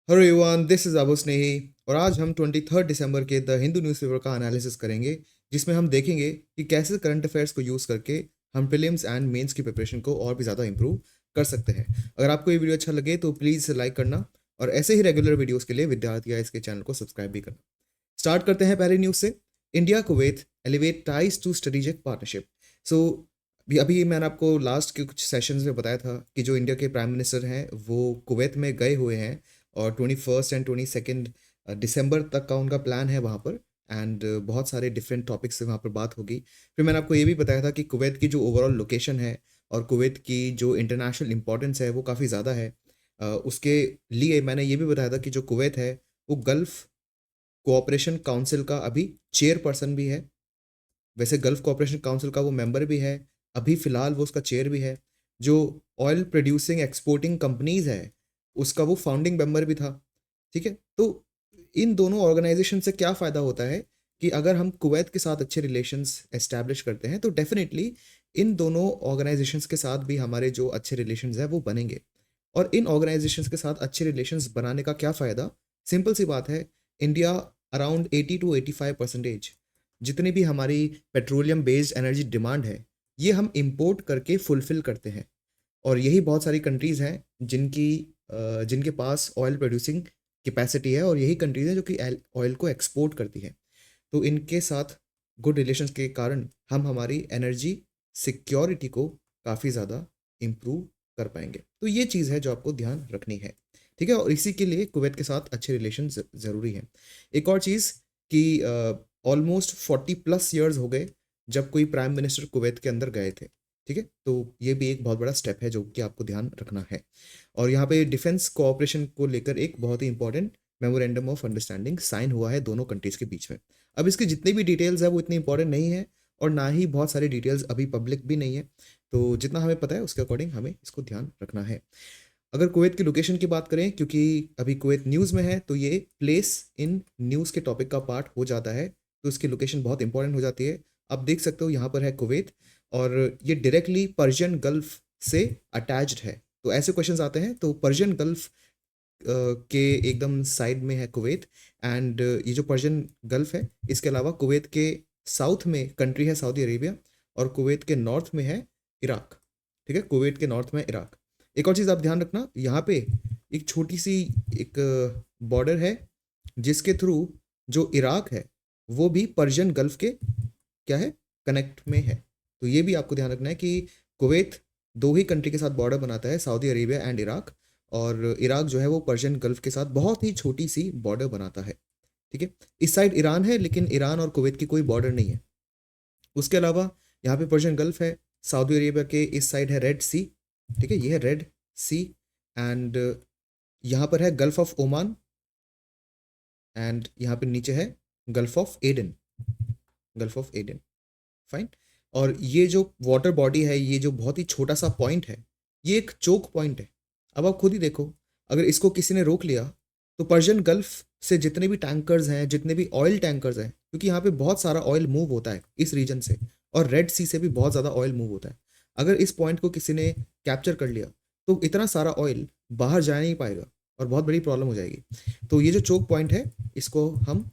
Hello everyone, this is Abu Snehi. और आज हम 23 दिसंबर के द हिंदू न्यूज़पेपर का एनालिसिस करेंगे, जिसमें हम देखेंगे कि कैसे करंट अफेयर्स को यूज़ करके हम प्रीलिम्स एंड मेंस की प्रिपरेशन को और भी ज़्यादा इंप्रूव कर सकते हैं। अगर आपको ये वीडियो अच्छा लगे तो प्लीज़ लाइक करना, और ऐसे ही रेगुलर वीडियोज़ के लिए विद्यार्थी इसके चैनल को सब्सक्राइब भी करना। स्टार्ट करते हैं पहली न्यूज़ से। India Kuwait elevate ties to strategic partnership. So अभी मैंने आपको लास्ट के कुछ सेशंस में बताया था कि जो इंडिया के प्राइम मिनिस्टर हैं वो कुवैत में गए हुए हैं, और 21 एंड 22 दिसंबर तक का उनका प्लान है वहाँ पर। एंड बहुत सारे डिफरेंट टॉपिक्स से वहाँ पर बात होगी। फिर मैंने आपको ये भी बताया था कि कुवैत की जो ओवरऑल लोकेशन है और कुवैत की जो इंटरनेशनल इंपॉर्टेंस है वो काफ़ी ज़्यादा है। उसके लिए मैंने ये भी बताया था कि जो कुवैत है वो गल्फ़ कोऑपरेशन काउंसिल का अभी चेयरपर्सन भी है। वैसे गल्फ़ कोऑपरेशन काउंसिल का वो मेंबर भी है, अभी फ़िलहाल वो उसका चेयर भी है। जो ऑयल प्रोड्यूसिंग एक्सपोर्टिंग कंपनीज़ है, उसका वो फाउंडिंग मेंबर भी था, ठीक है? तो इन दोनों ऑर्गनाइज़ेशन से क्या फ़ायदा होता है कि अगर हम कुवैत के साथ अच्छे रिलेशंस एस्टैब्लिश करते हैं, तो डेफ़िनेटली इन दोनों ऑर्गनाइज़ेशंस के साथ भी हमारे जो अच्छे रिलेशंस हैं, वो बनेंगे। और इन ऑर्गनाइज़ेशंस के साथ अच्छे रिलेशंस बनाने का क्या फ़ायदा? सिंपल सी बात है, इंडिया अराउंड 80 टू 85% जितनी भी हमारी पेट्रोलियम बेस्ड एनर्जी डिमांड है, ये हम इंपोर्ट करके फुलफ़िल करते हैं। और यही बहुत सारी कंट्रीज़ हैं जिनके पास ऑयल प्रोड्यूसिंग कैपेसिटी है, और यही कंट्रीज़ हैं जो कि ऑयल को एक्सपोर्ट करती हैं। तो इनके साथ गुड रिलेशंस के कारण हम हमारी एनर्जी सिक्योरिटी को काफ़ी ज़्यादा इम्प्रूव कर पाएंगे। तो ये चीज़ है जो आपको ध्यान रखनी है, ठीक है? और इसी के लिए कुवैत के साथ अच्छे रिलेशन ज़रूरी हैं। एक और चीज़ कि ऑलमोस्ट 40+ ईयर्स हो गए जब कोई प्राइम मिनिस्टर कुवैत के अंदर गए थे, ठीक है? तो ये भी एक बहुत बड़ा स्टेप है जो कि आपको ध्यान रखना है। और यहाँ पे डिफेंस कोऑपरेशन को लेकर एक बहुत ही important memorandum of understanding sign हुआ है दोनों कंट्रीज़ के बीच में। अब इसकी जितनी भी डिटेल्स है वो इतनी इंपॉर्टेंट नहीं है, और ना ही बहुत सारी डिटेल्स अभी पब्लिक भी नहीं है। तो जितना हमें पता है उसके अकॉर्डिंग हमें इसको ध्यान रखना है। अगर कुवैत की लोकेशन की बात करें, क्योंकि अभी कुवैत न्यूज़ में है, तो ये प्लेस इन न्यूज़ के टॉपिक का पार्ट हो जाता है, तो इसकी लोकेशन बहुत इंपॉर्टेंट हो जाती है। आप देख सकते हो यहाँ पर है कुवैत, और ये डायरेक्टली पर्शियन गल्फ से अटैच्ड है। तो ऐसे क्वेश्चंस आते हैं, तो पर्शियन गल्फ के एकदम साइड में है कुवैत। एंड ये जो पर्शियन गल्फ है, इसके अलावा कुवैत के साउथ में कंट्री है सऊदी अरेबिया, और कुवैत के नॉर्थ में है इराक, ठीक है? कुवैत के नॉर्थ में इराक। एक और चीज़ आप ध्यान रखना, यहाँ पे एक छोटी सी एक बॉर्डर है जिसके थ्रू जो इराक है वो भी पर्शियन गल्फ के क्या है, कनेक्ट में है। तो ये भी आपको ध्यान रखना है कि कुवैत दो ही कंट्री के साथ बॉर्डर बनाता है, सऊदी अरेबिया एंड इराक। और इराक जो है वो पर्शियन गल्फ के साथ बहुत ही छोटी सी बॉर्डर बनाता है, ठीक है? इस साइड ईरान है, लेकिन ईरान और कुवैत की कोई बॉर्डर नहीं है। उसके अलावा यहाँ पे पर्शियन गल्फ है, सऊदी अरेबिया के इस साइड है रेड सी, ठीक है? ये है रेड सी। एंड यहाँ पर है गल्फ ऑफ ओमान, एंड यहाँ पे नीचे है gulf of Aden, gulf of Aden. Fine. और ये जो वाटर बॉडी है, ये जो बहुत ही छोटा सा पॉइंट है, ये एक चोक पॉइंट है। अब आप खुद ही देखो, अगर इसको किसी ने रोक लिया, तो पर्शियन गल्फ से जितने भी टैंकर्स हैं, जितने भी ऑयल टैंकर्स हैं, क्योंकि यहाँ पे बहुत सारा ऑयल मूव होता है इस रीजन से, और रेड सी से भी बहुत ज़्यादा ऑयल मूव होता है। अगर इस पॉइंट को किसी ने कैप्चर कर लिया, तो इतना सारा ऑयल बाहर जा नहीं पाएगा, और बहुत बड़ी प्रॉब्लम हो जाएगी। तो ये जो चोक पॉइंट है, इसको हम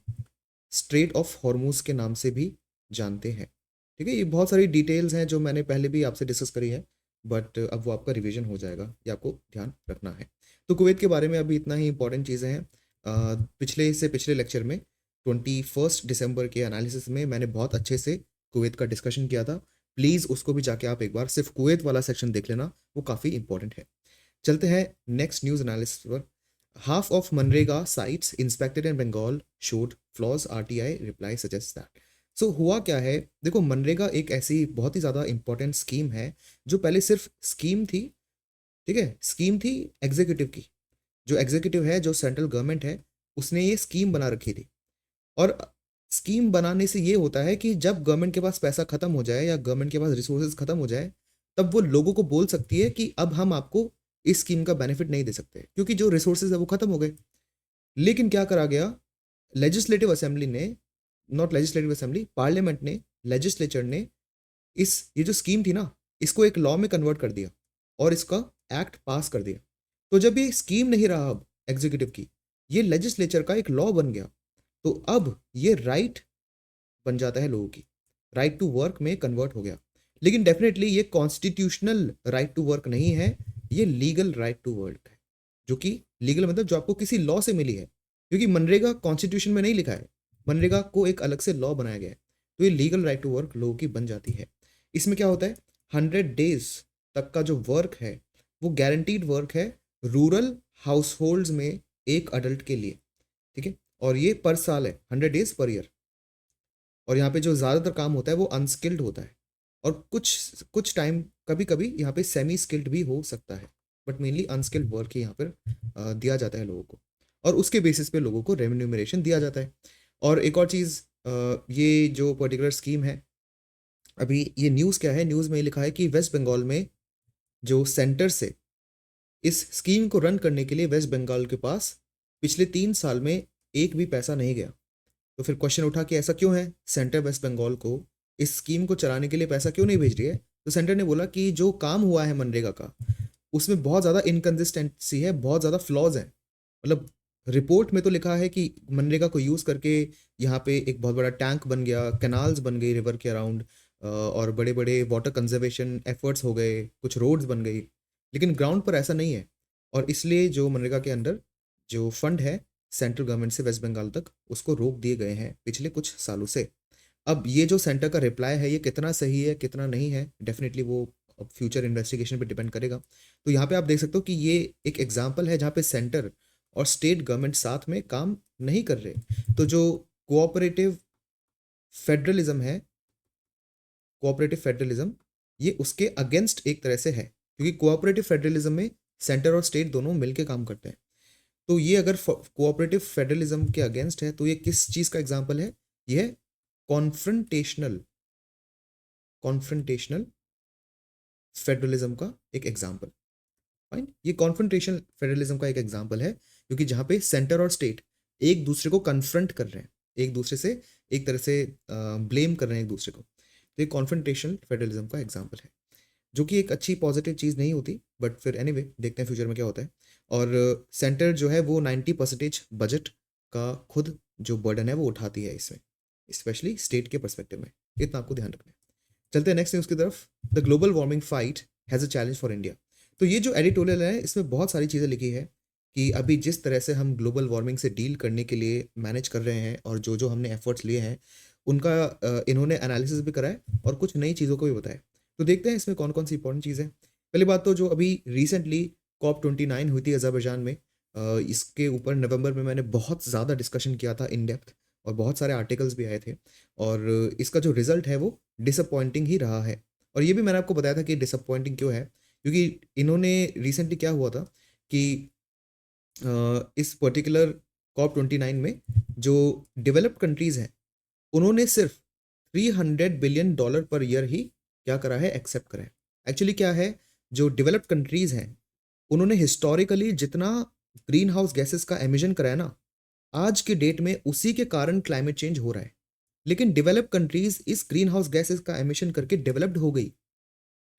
स्ट्रेट ऑफ हॉर्मूज के नाम से भी जानते हैं, ठीक है? ये बहुत सारी डिटेल्स हैं जो मैंने पहले भी आपसे डिस्कस करी है, बट अब वो आपका रिवीजन हो जाएगा, ये आपको ध्यान रखना है। तो कुवैत के बारे में अभी इतना ही इंपॉर्टेंट चीज़ें हैं। पिछले लेक्चर में 21 दिसंबर के एनालिसिस में मैंने बहुत अच्छे से कुवैत का डिस्कशन किया था। प्लीज़ उसको भी जाके आप एक बार सिर्फ कुवैत वाला सेक्शन देख लेना, वो काफ़ी इंपॉर्टेंट है। चलते हैं नेक्स्ट न्यूज़ एनालिसिस पर। हाफ ऑफ मनरेगा sites inspected in Bengal showed flaws, RTI reply suggest that. So हुआ क्या है, देखो, मनरेगा एक ऐसी बहुत ही ज़्यादा इंपॉर्टेंट स्कीम है जो पहले सिर्फ स्कीम थी, ठीक है? स्कीम थी एग्जीक्यूटिव की। जो एग्जीक्यूटिव है, जो सेंट्रल गवर्नमेंट है, उसने ये स्कीम बना रखी थी। और स्कीम बनाने से ये होता है कि जब गवर्नमेंट के पास पैसा खत्म हो जाए या गवर्नमेंट के पास रिसोर्सेज खत्म हो जाए, तब वो लोगों को बोल सकती है कि अब हम आपको इस स्कीम का बेनिफिट नहीं दे सकते, क्योंकि जो रिसोर्सेज है वो खत्म हो गए। लेकिन क्या करा गया, लेजिस्लेटिव असेंबली ने, नॉट लेजिस्लेटिव असेंबली, पार्लियामेंट ने, लेजिस्लेचर ने इस ये जो स्कीम थी ना, इसको एक लॉ में कन्वर्ट कर दिया और इसका एक्ट पास कर दिया। तो जब ये स्कीम नहीं रहा अब एग्जीक्यूटिव की, ये लेजिस्लेचर का एक लॉ बन गया। तो अब ये राइट बन जाता है लोगों की, राइट टू वर्क में कन्वर्ट हो गया। लेकिन डेफिनेटली ये कॉन्स्टिट्यूशनल राइट टू वर्क नहीं है, ये लीगल राइट टू वर्क है, जो कि लीगल मतलब जो आपको किसी लॉ से मिली है, क्योंकि मनरेगा कॉन्स्टिट्यूशन में नहीं लिखा है, मनरेगा को एक अलग से लॉ बनाया गया है। तो ये लीगल राइट टू वर्क लोगों की बन जाती है। इसमें क्या होता है, 100 डेज तक का जो वर्क है वो गारंटीड वर्क है रूरल हाउस में एक अडल्ट के लिए, ठीक है। और ये पर साल है, 100 डेज पर ईयर। और यहाँ पे जो ज़्यादातर काम होता है वो अनस्किल्ड होता है, और कुछ कुछ टाइम कभी कभी यहाँ पे सेमी स्किल्ड भी हो सकता है, बट मेनली अनस्किल्ड वर्क ही यहाँ पर दिया जाता है लोगों को, और उसके बेसिस पे लोगों को रेम्यूनरेशन दिया जाता है। और एक और चीज़, ये जो पर्टिकुलर स्कीम है, अभी ये न्यूज़ क्या है, न्यूज़ में ये लिखा है कि वेस्ट बंगाल में जो सेंटर से इस स्कीम को रन करने के लिए वेस्ट बंगाल के पास पिछले 3 साल में एक भी पैसा नहीं गया। तो फिर क्वेश्चन उठा कि ऐसा क्यों है, सेंटर वेस्ट बंगाल को इस स्कीम को चलाने के लिए पैसा क्यों नहीं भेज रही है। तो सेंटर ने बोला कि जो काम हुआ है मनरेगा का, उसमें बहुत ज़्यादा इनकन्सिस्टेंसी है, बहुत ज़्यादा फ्लॉज हैं। मतलब रिपोर्ट में तो लिखा है कि मनरेगा को यूज़ करके यहाँ पे एक बहुत बड़ा टैंक बन गया, कैनाल्स बन गई रिवर के अराउंड, और बड़े बड़े वाटर कंजर्वेशन एफर्ट्स हो गए, कुछ रोड्स बन गई। लेकिन ग्राउंड पर ऐसा नहीं है, और इसलिए जो मनरेगा के अंडर जो फंड है सेंट्रल गवर्नमेंट से वेस्ट बंगाल तक, उसको रोक दिए गए हैं पिछले कुछ सालों से। अब ये जो सेंटर का रिप्लाई है, ये कितना सही है कितना नहीं है, डेफिनेटली वो फ्यूचर इन्वेस्टिगेशन पे डिपेंड करेगा। तो यहाँ पे आप देख सकते हो कि ये एक एग्जांपल है जहाँ पे सेंटर और स्टेट गवर्नमेंट साथ में काम नहीं कर रहे। तो जो कोऑपरेटिव फेडरलिज्म है, कोऑपरेटिव फेडरलिज्म, ये उसके अगेंस्ट एक तरह से है, क्योंकि कोऑपरेटिव फेडरलिज्म में सेंटर और स्टेट दोनों मिलकर काम करते हैं। तो ये अगर कोऑपरेटिव फेडरलिज्म के अगेंस्ट है, तो ये किस चीज़ का एग्जाम्पल है, ये है कॉन्फ्रंटेशनल कॉन्फ्रंटेशनल फेडरलिज्म का एक एग्जाम्पल। फाइन, ये कॉन्फ्रंटेशनल फेडरलिज्म का एक एग्जाम्पल है, क्योंकि जहाँ पे सेंटर और स्टेट एक दूसरे को कन्फ्रंट कर रहे हैं, एक दूसरे से एक तरह से ब्लेम कर रहे हैं एक दूसरे को। तो ये कॉन्फ्रंटेशनल फेडरलिज्म का एग्जाम्पल है, जो कि एक अच्छी पॉजिटिव चीज़ नहीं होती, बट फिर एनीवे देखते हैं फ्यूचर में क्या होता है। और सेंटर जो है वो 90% बजट का खुद जो बर्डन है वो उठाती है इसमें, स्पेशली स्टेट के परस्पेक्टिव में, इतना आपको ध्यान रखना है। चलते हैं नेक्स्ट न्यूज़ की तरफ। The global warming fight has a challenge for India. तो ये जो एडिटोरियल है इसमें बहुत सारी चीज़ें लिखी है कि अभी जिस तरह से हम ग्लोबल वार्मिंग से डील करने के लिए मैनेज कर रहे हैं, और जो जो हमने एफर्ट्स लिए हैं उनका इन्होंने एनालिसिस भी करा है और कुछ नई चीज़ों को भी बताया। तो देखते हैं इसमें कौन कौन सी इंपॉर्टेंट चीज़ है। पहली बात तो जो अभी रिसेंटली COP29 हुई थी अज़रबैजान में, इसके ऊपर नवंबर में मैंने बहुत ज़्यादा डिस्कशन किया था इन डेप्थ, और बहुत सारे आर्टिकल्स भी आए थे, और इसका जो रिजल्ट है वो डिसअपॉइंटिंग ही रहा है। और ये भी मैंने आपको बताया था कि डिसअपॉइंटिंग क्यों है, क्योंकि इन्होंने रिसेंटली क्या हुआ था कि इस पर्टिकुलर COP29 में जो डेवलप्ड कंट्रीज़ हैं उन्होंने सिर्फ $300 बिलियन पर ईयर ही क्या करा है, एक्सेप्ट करा है। एक्चुअली क्या है, जो डेवलप्ड कंट्रीज़ हैं उन्होंने हिस्टोरिकली जितना ग्रीन हाउस गैसेस का एमिशन करा है ना, आज के डेट में उसी के कारण क्लाइमेट चेंज हो रहा है। लेकिन डेवलप्ड कंट्रीज इस ग्रीन हाउस गैसेस का एमिशन करके डेवलप्ड हो गई,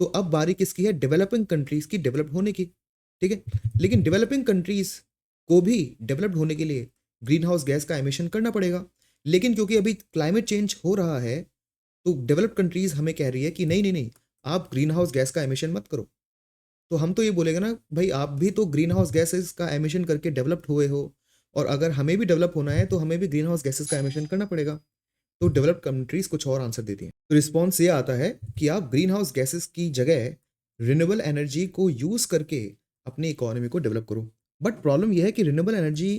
तो अब बारी किसकी है, डेवलपिंग कंट्रीज की डेवलप होने की, ठीक है। लेकिन डेवलपिंग कंट्रीज को भी डेवलप्ड होने के लिए ग्रीन हाउस गैस का एमिशन करना पड़ेगा। लेकिन क्योंकि अभी क्लाइमेट चेंज हो रहा है, तो डेवलप्ड कंट्रीज हमें कह रही है कि नहीं नहीं नहीं, आप ग्रीन हाउस गैस का एमिशन मत करो। तो हम तो ये बोलेंगे ना भाई, आप भी तो ग्रीन हाउस गैसेस का एमिशन करके डेवलप्ड हुए हो, और अगर हमें भी डेवलप होना है तो हमें भी ग्रीन हाउस गैसेस का एमिशन करना पड़ेगा। तो डेवलप्ड कंट्रीज कुछ और आंसर देती हैं। तो रिस्पॉन्स ये आता है कि आप ग्रीन हाउस गैसेस की जगह रिन्यूएबल एनर्जी को यूज करके अपनी इकोनॉमी को डेवलप करो। बट प्रॉब्लम यह है कि रिन्यूएबल एनर्जी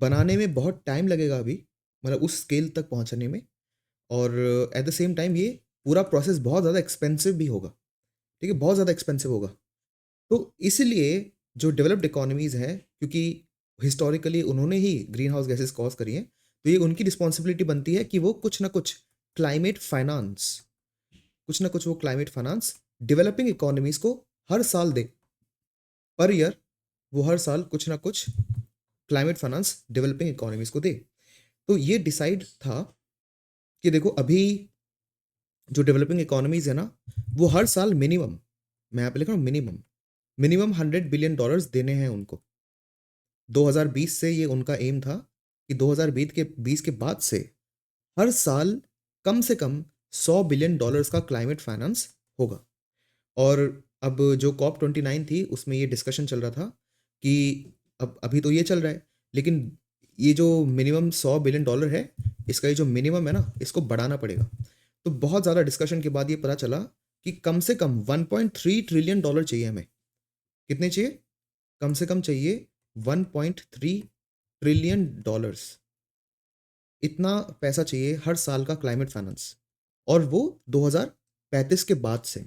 बनाने में बहुत टाइम लगेगा अभी, मतलब उस स्केल तक पहुंचने में, और एट द सेम टाइम ये पूरा प्रोसेस बहुत ज़्यादा एक्सपेंसिव भी होगा, ठीक है, बहुत ज़्यादा एक्सपेंसिव होगा। तो इसलिए जो डेवलप्ड इकोनॉमीज़ हैं, क्योंकि हिस्टोरिकली उन्होंने ही ग्रीन हाउस गैसेस कॉज करी हैं, तो ये उनकी रिस्पॉन्सिबिलिटी बनती है कि वो कुछ ना कुछ क्लाइमेट फाइनेंस, कुछ ना कुछ वो क्लाइमेट फाइनेंस डेवलपिंग इकोनॉमीज़ को हर साल दे, पर ईयर वो हर साल कुछ ना कुछ क्लाइमेट फाइनेंस डेवलपिंग इकोनॉमीज़ को दे। तो ये डिसाइड था कि देखो अभी जो डेवलपिंग इकोनॉमीज़ है ना, वो हर साल मिनिमम, मैं यहाँ पे लिख रहा हूँ मिनिमम $100 बिलियन देने हैं उनको, 2020 से ये उनका एम था कि 2020 के बाद से हर साल कम से कम $100 बिलियन का क्लाइमेट फाइनेंस होगा। और अब जो कॉप 29 थी उसमें ये डिस्कशन चल रहा था कि अब अभी तो ये चल रहा है, लेकिन ये जो मिनिमम $100 बिलियन है, इसका ये जो मिनिमम है ना, इसको बढ़ाना पड़ेगा। तो बहुत ज़्यादा डिस्कशन के बाद ये पता चला कि कम से कम $1.3 ट्रिलियन चाहिए हमें। कितने चाहिए? कम से कम चाहिए $1.3 ट्रिलियन। इतना पैसा चाहिए हर साल का क्लाइमेट फाइनेंस, और वो 2035 के बाद से।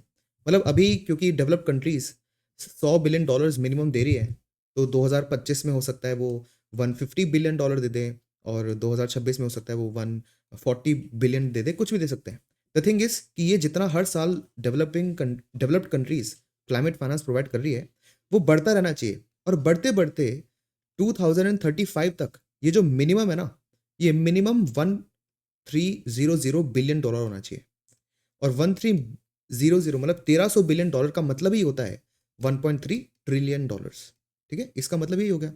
मतलब अभी क्योंकि डेवलप्ड कंट्रीज $100 बिलियन मिनिमम दे रही है, तो 2025 में हो सकता है वो $150 बिलियन दे दें, और 2026 में हो सकता है वो $140 बिलियन दे दे, कुछ भी दे सकते हैं। द थिंग इज कि ये जितना हर साल developed countries climate finance provide कर रही है, वो बढ़ता रहना चाहिए। और बढ़ते बढ़ते 2035 तक ये जो मिनिमम है ना, ये मिनिमम $1300 बिलियन होना चाहिए। और 1300 मतलब $1300 बिलियन का मतलब ही होता है $1.3 ट्रिलियन। ठीक है, इसका मतलब यही हो गया।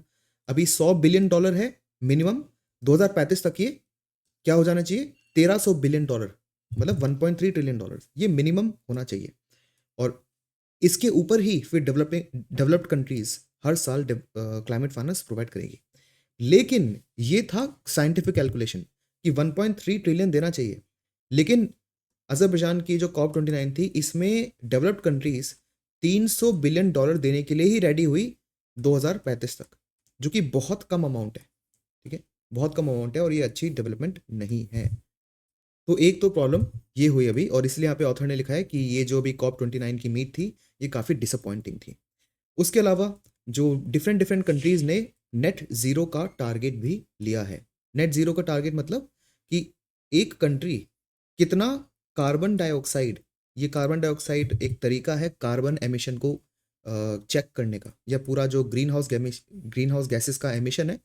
अभी $100 बिलियन है मिनिमम, 2035 तक ये क्या हो जाना चाहिए? $1300 बिलियन, मतलब $1.3 ट्रिलियन, ये मिनिमम होना चाहिए। और इसके ऊपर ही फिर डेवलप्ड कंट्रीज हर साल क्लाइमेट फाइनेंस प्रोवाइड करेगी। लेकिन ये था साइंटिफिक कैलकुलेशन कि 1.3 ट्रिलियन देना चाहिए। लेकिन अजरबैजान की जो कॉप 29 थी, इसमें डेवलप्ड कंट्रीज $300 बिलियन देने के लिए ही रेडी हुई 2035 तक, जो कि बहुत कम अमाउंट है। ठीक है, बहुत कम अमाउंट है, और ये अच्छी डेवलपमेंट नहीं है। तो एक तो प्रॉब्लम ये हुई अभी, और इसलिए यहाँ पे ऑथर ने लिखा है कि ये जो अभी कॉप 29 की मीट थी, ये काफ़ी डिसअपॉइंटिंग थी। उसके अलावा जो डिफरेंट डिफरेंट कंट्रीज ने नेट ज़ीरो का टारगेट भी लिया है। नेट ज़ीरो का टारगेट मतलब कि एक कंट्री कितना कार्बन डाइऑक्साइड, ये कार्बन डाइऑक्साइड एक तरीका है कार्बन एमिशन को चेक करने का, या पूरा जो ग्रीन हाउस गैसेस का एमिशन है,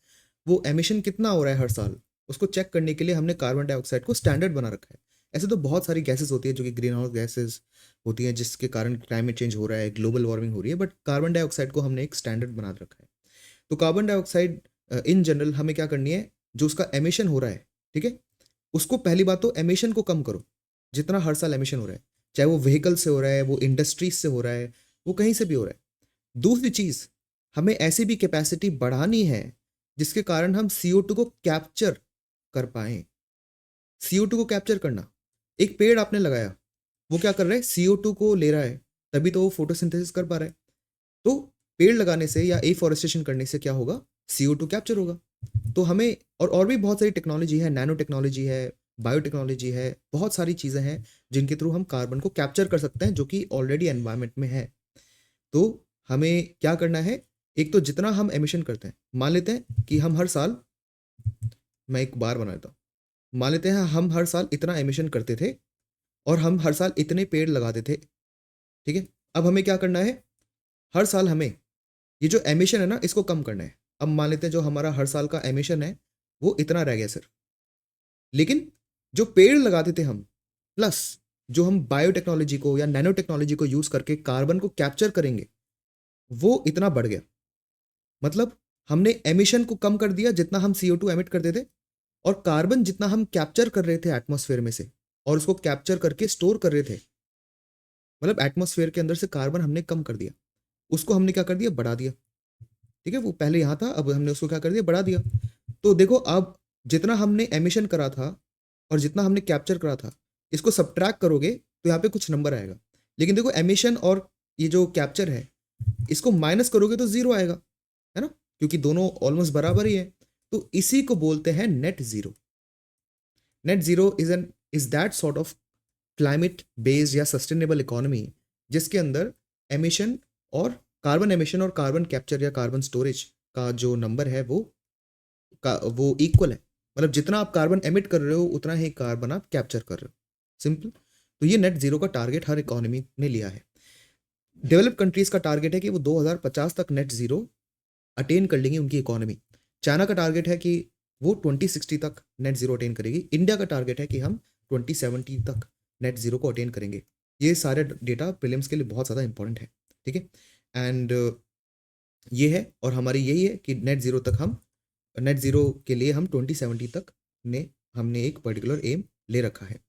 वो एमिशन कितना हो रहा है हर साल, उसको चेक करने के लिए हमने कार्बन डाइऑक्साइड को स्टैंडर्ड बना रखा है। ऐसे तो बहुत सारी गैसेस होती है जो कि ग्रीन हाउस गैसेस होती हैं, जिसके कारण क्लाइमेट चेंज हो रहा है, ग्लोबल वार्मिंग हो रही है, बट कार्बन डाइऑक्साइड को हमने एक स्टैंडर्ड बना रखा है। तो कार्बन डाइऑक्साइड इन जनरल हमें क्या करनी है, जो उसका एमिशन हो रहा है, ठीक है, उसको पहली बात तो एमिशन को कम करो। जितना हर साल एमिशन हो रहा है, चाहे वो व्हीकल से हो रहा है, वो इंडस्ट्रीज से हो रहा है, वो कहीं से भी हो रहा है। दूसरी चीज, हमें ऐसी भी कैपेसिटी बढ़ानी है जिसके कारण हम CO2 को कैप्चर कर पाए। CO2 को कैप्चर करना, एक पेड़ आपने लगाया, वो क्या कर रहा है? CO2 को ले रहा है, तभी तो वो फोटोसिंथेसिस कर पा रहा है। तो पेड़ लगाने से या एफॉरेस्टेशन करने से क्या होगा? CO2 कैप्चर होगा। तो हमें और भी बहुत सारी टेक्नोलॉजी है, नैनो टेक्नोलॉजी है, बायोटेक्नोलॉजी है, बहुत सारी चीज़ें हैं जिनके थ्रू हम कार्बन को कैप्चर कर सकते हैं, जो कि ऑलरेडी एनवायरनमेंट में है। तो हमें क्या करना है? एक तो जितना हम एमिशन करते हैं, मान लेते हैं कि हम हर साल, मैं एक बार बना लेता हूँ, मान लेते हैं हम हर साल इतना एमिशन करते थे, और हम हर साल इतने पेड़ लगाते थे। ठीक है, अब हमें क्या करना है? हर साल हमें ये जो एमिशन है ना, इसको कम करना है। अब मान लेते हैं जो हमारा हर साल का एमिशन है वो इतना रह गया सर, लेकिन जो पेड़ लगाते थे हम, प्लस जो हम बायोटेक्नोलॉजी को या नैनो टेक्नोलॉजी को यूज करके कार्बन को कैप्चर करेंगे, वो इतना बढ़ गया। मतलब हमने एमिशन को कम कर दिया जितना हम CO2 एमिट करते थे, और कार्बन जितना हम कैप्चर कर रहे थे एटमॉस्फेयर में से, और उसको कैप्चर करके स्टोर कर रहे थे, मतलब एटमॉस्फेयर के अंदर से कार्बन हमने कम कर दिया, उसको हमने क्या कर दिया? बढ़ा दिया। ठीक है, वो पहले यहाँ था, अब हमने उसको क्या कर दिया? बढ़ा दिया। तो देखो, अब जितना हमने एमिशन करा था और जितना हमने कैप्चर करा था, इसको सब्ट्रैक्ट करोगे तो यहाँ पे कुछ नंबर आएगा। लेकिन देखो, एमिशन और ये जो कैप्चर है, इसको माइनस करोगे तो जीरो आएगा, है ना, क्योंकि दोनों ऑलमोस्ट बराबर ही है। तो इसी को बोलते हैं net zero. Net zero is that sort of climate based या सस्टेनेबल इकोनॉमी जिसके अंदर एमिशन और कार्बन कैप्चर या कार्बन स्टोरेज का जो नंबर है वो इक्वल है। मतलब जितना आप कार्बन एमिट कर रहे हो उतना ही कार्बन आप कैप्चर कर रहे हो। सिंपल। तो ये नेट जीरो का टारगेट हर इकोनॉमी ने लिया है। डेवलप कंट्रीज का टारगेट है कि वो 2050 तक नेट जीरो अटेन कर लेंगी उनकी इकोनॉमी। चाइना का टारगेट है कि वो 2060 तक नेट जीरो अटेन करेगी। इंडिया का टारगेट है कि हम 2070 तक नेट जीरो को अटेन करेंगे। ये सारे डेटा प्रीलिम्स के लिए बहुत ज़्यादा इंपॉर्टेंट है। ठीक है, एंड ये है, और हमारी यही है कि नेट ज़ीरो के लिए हम 2070 तक हमने एक पर्टिकुलर एम ले रखा है।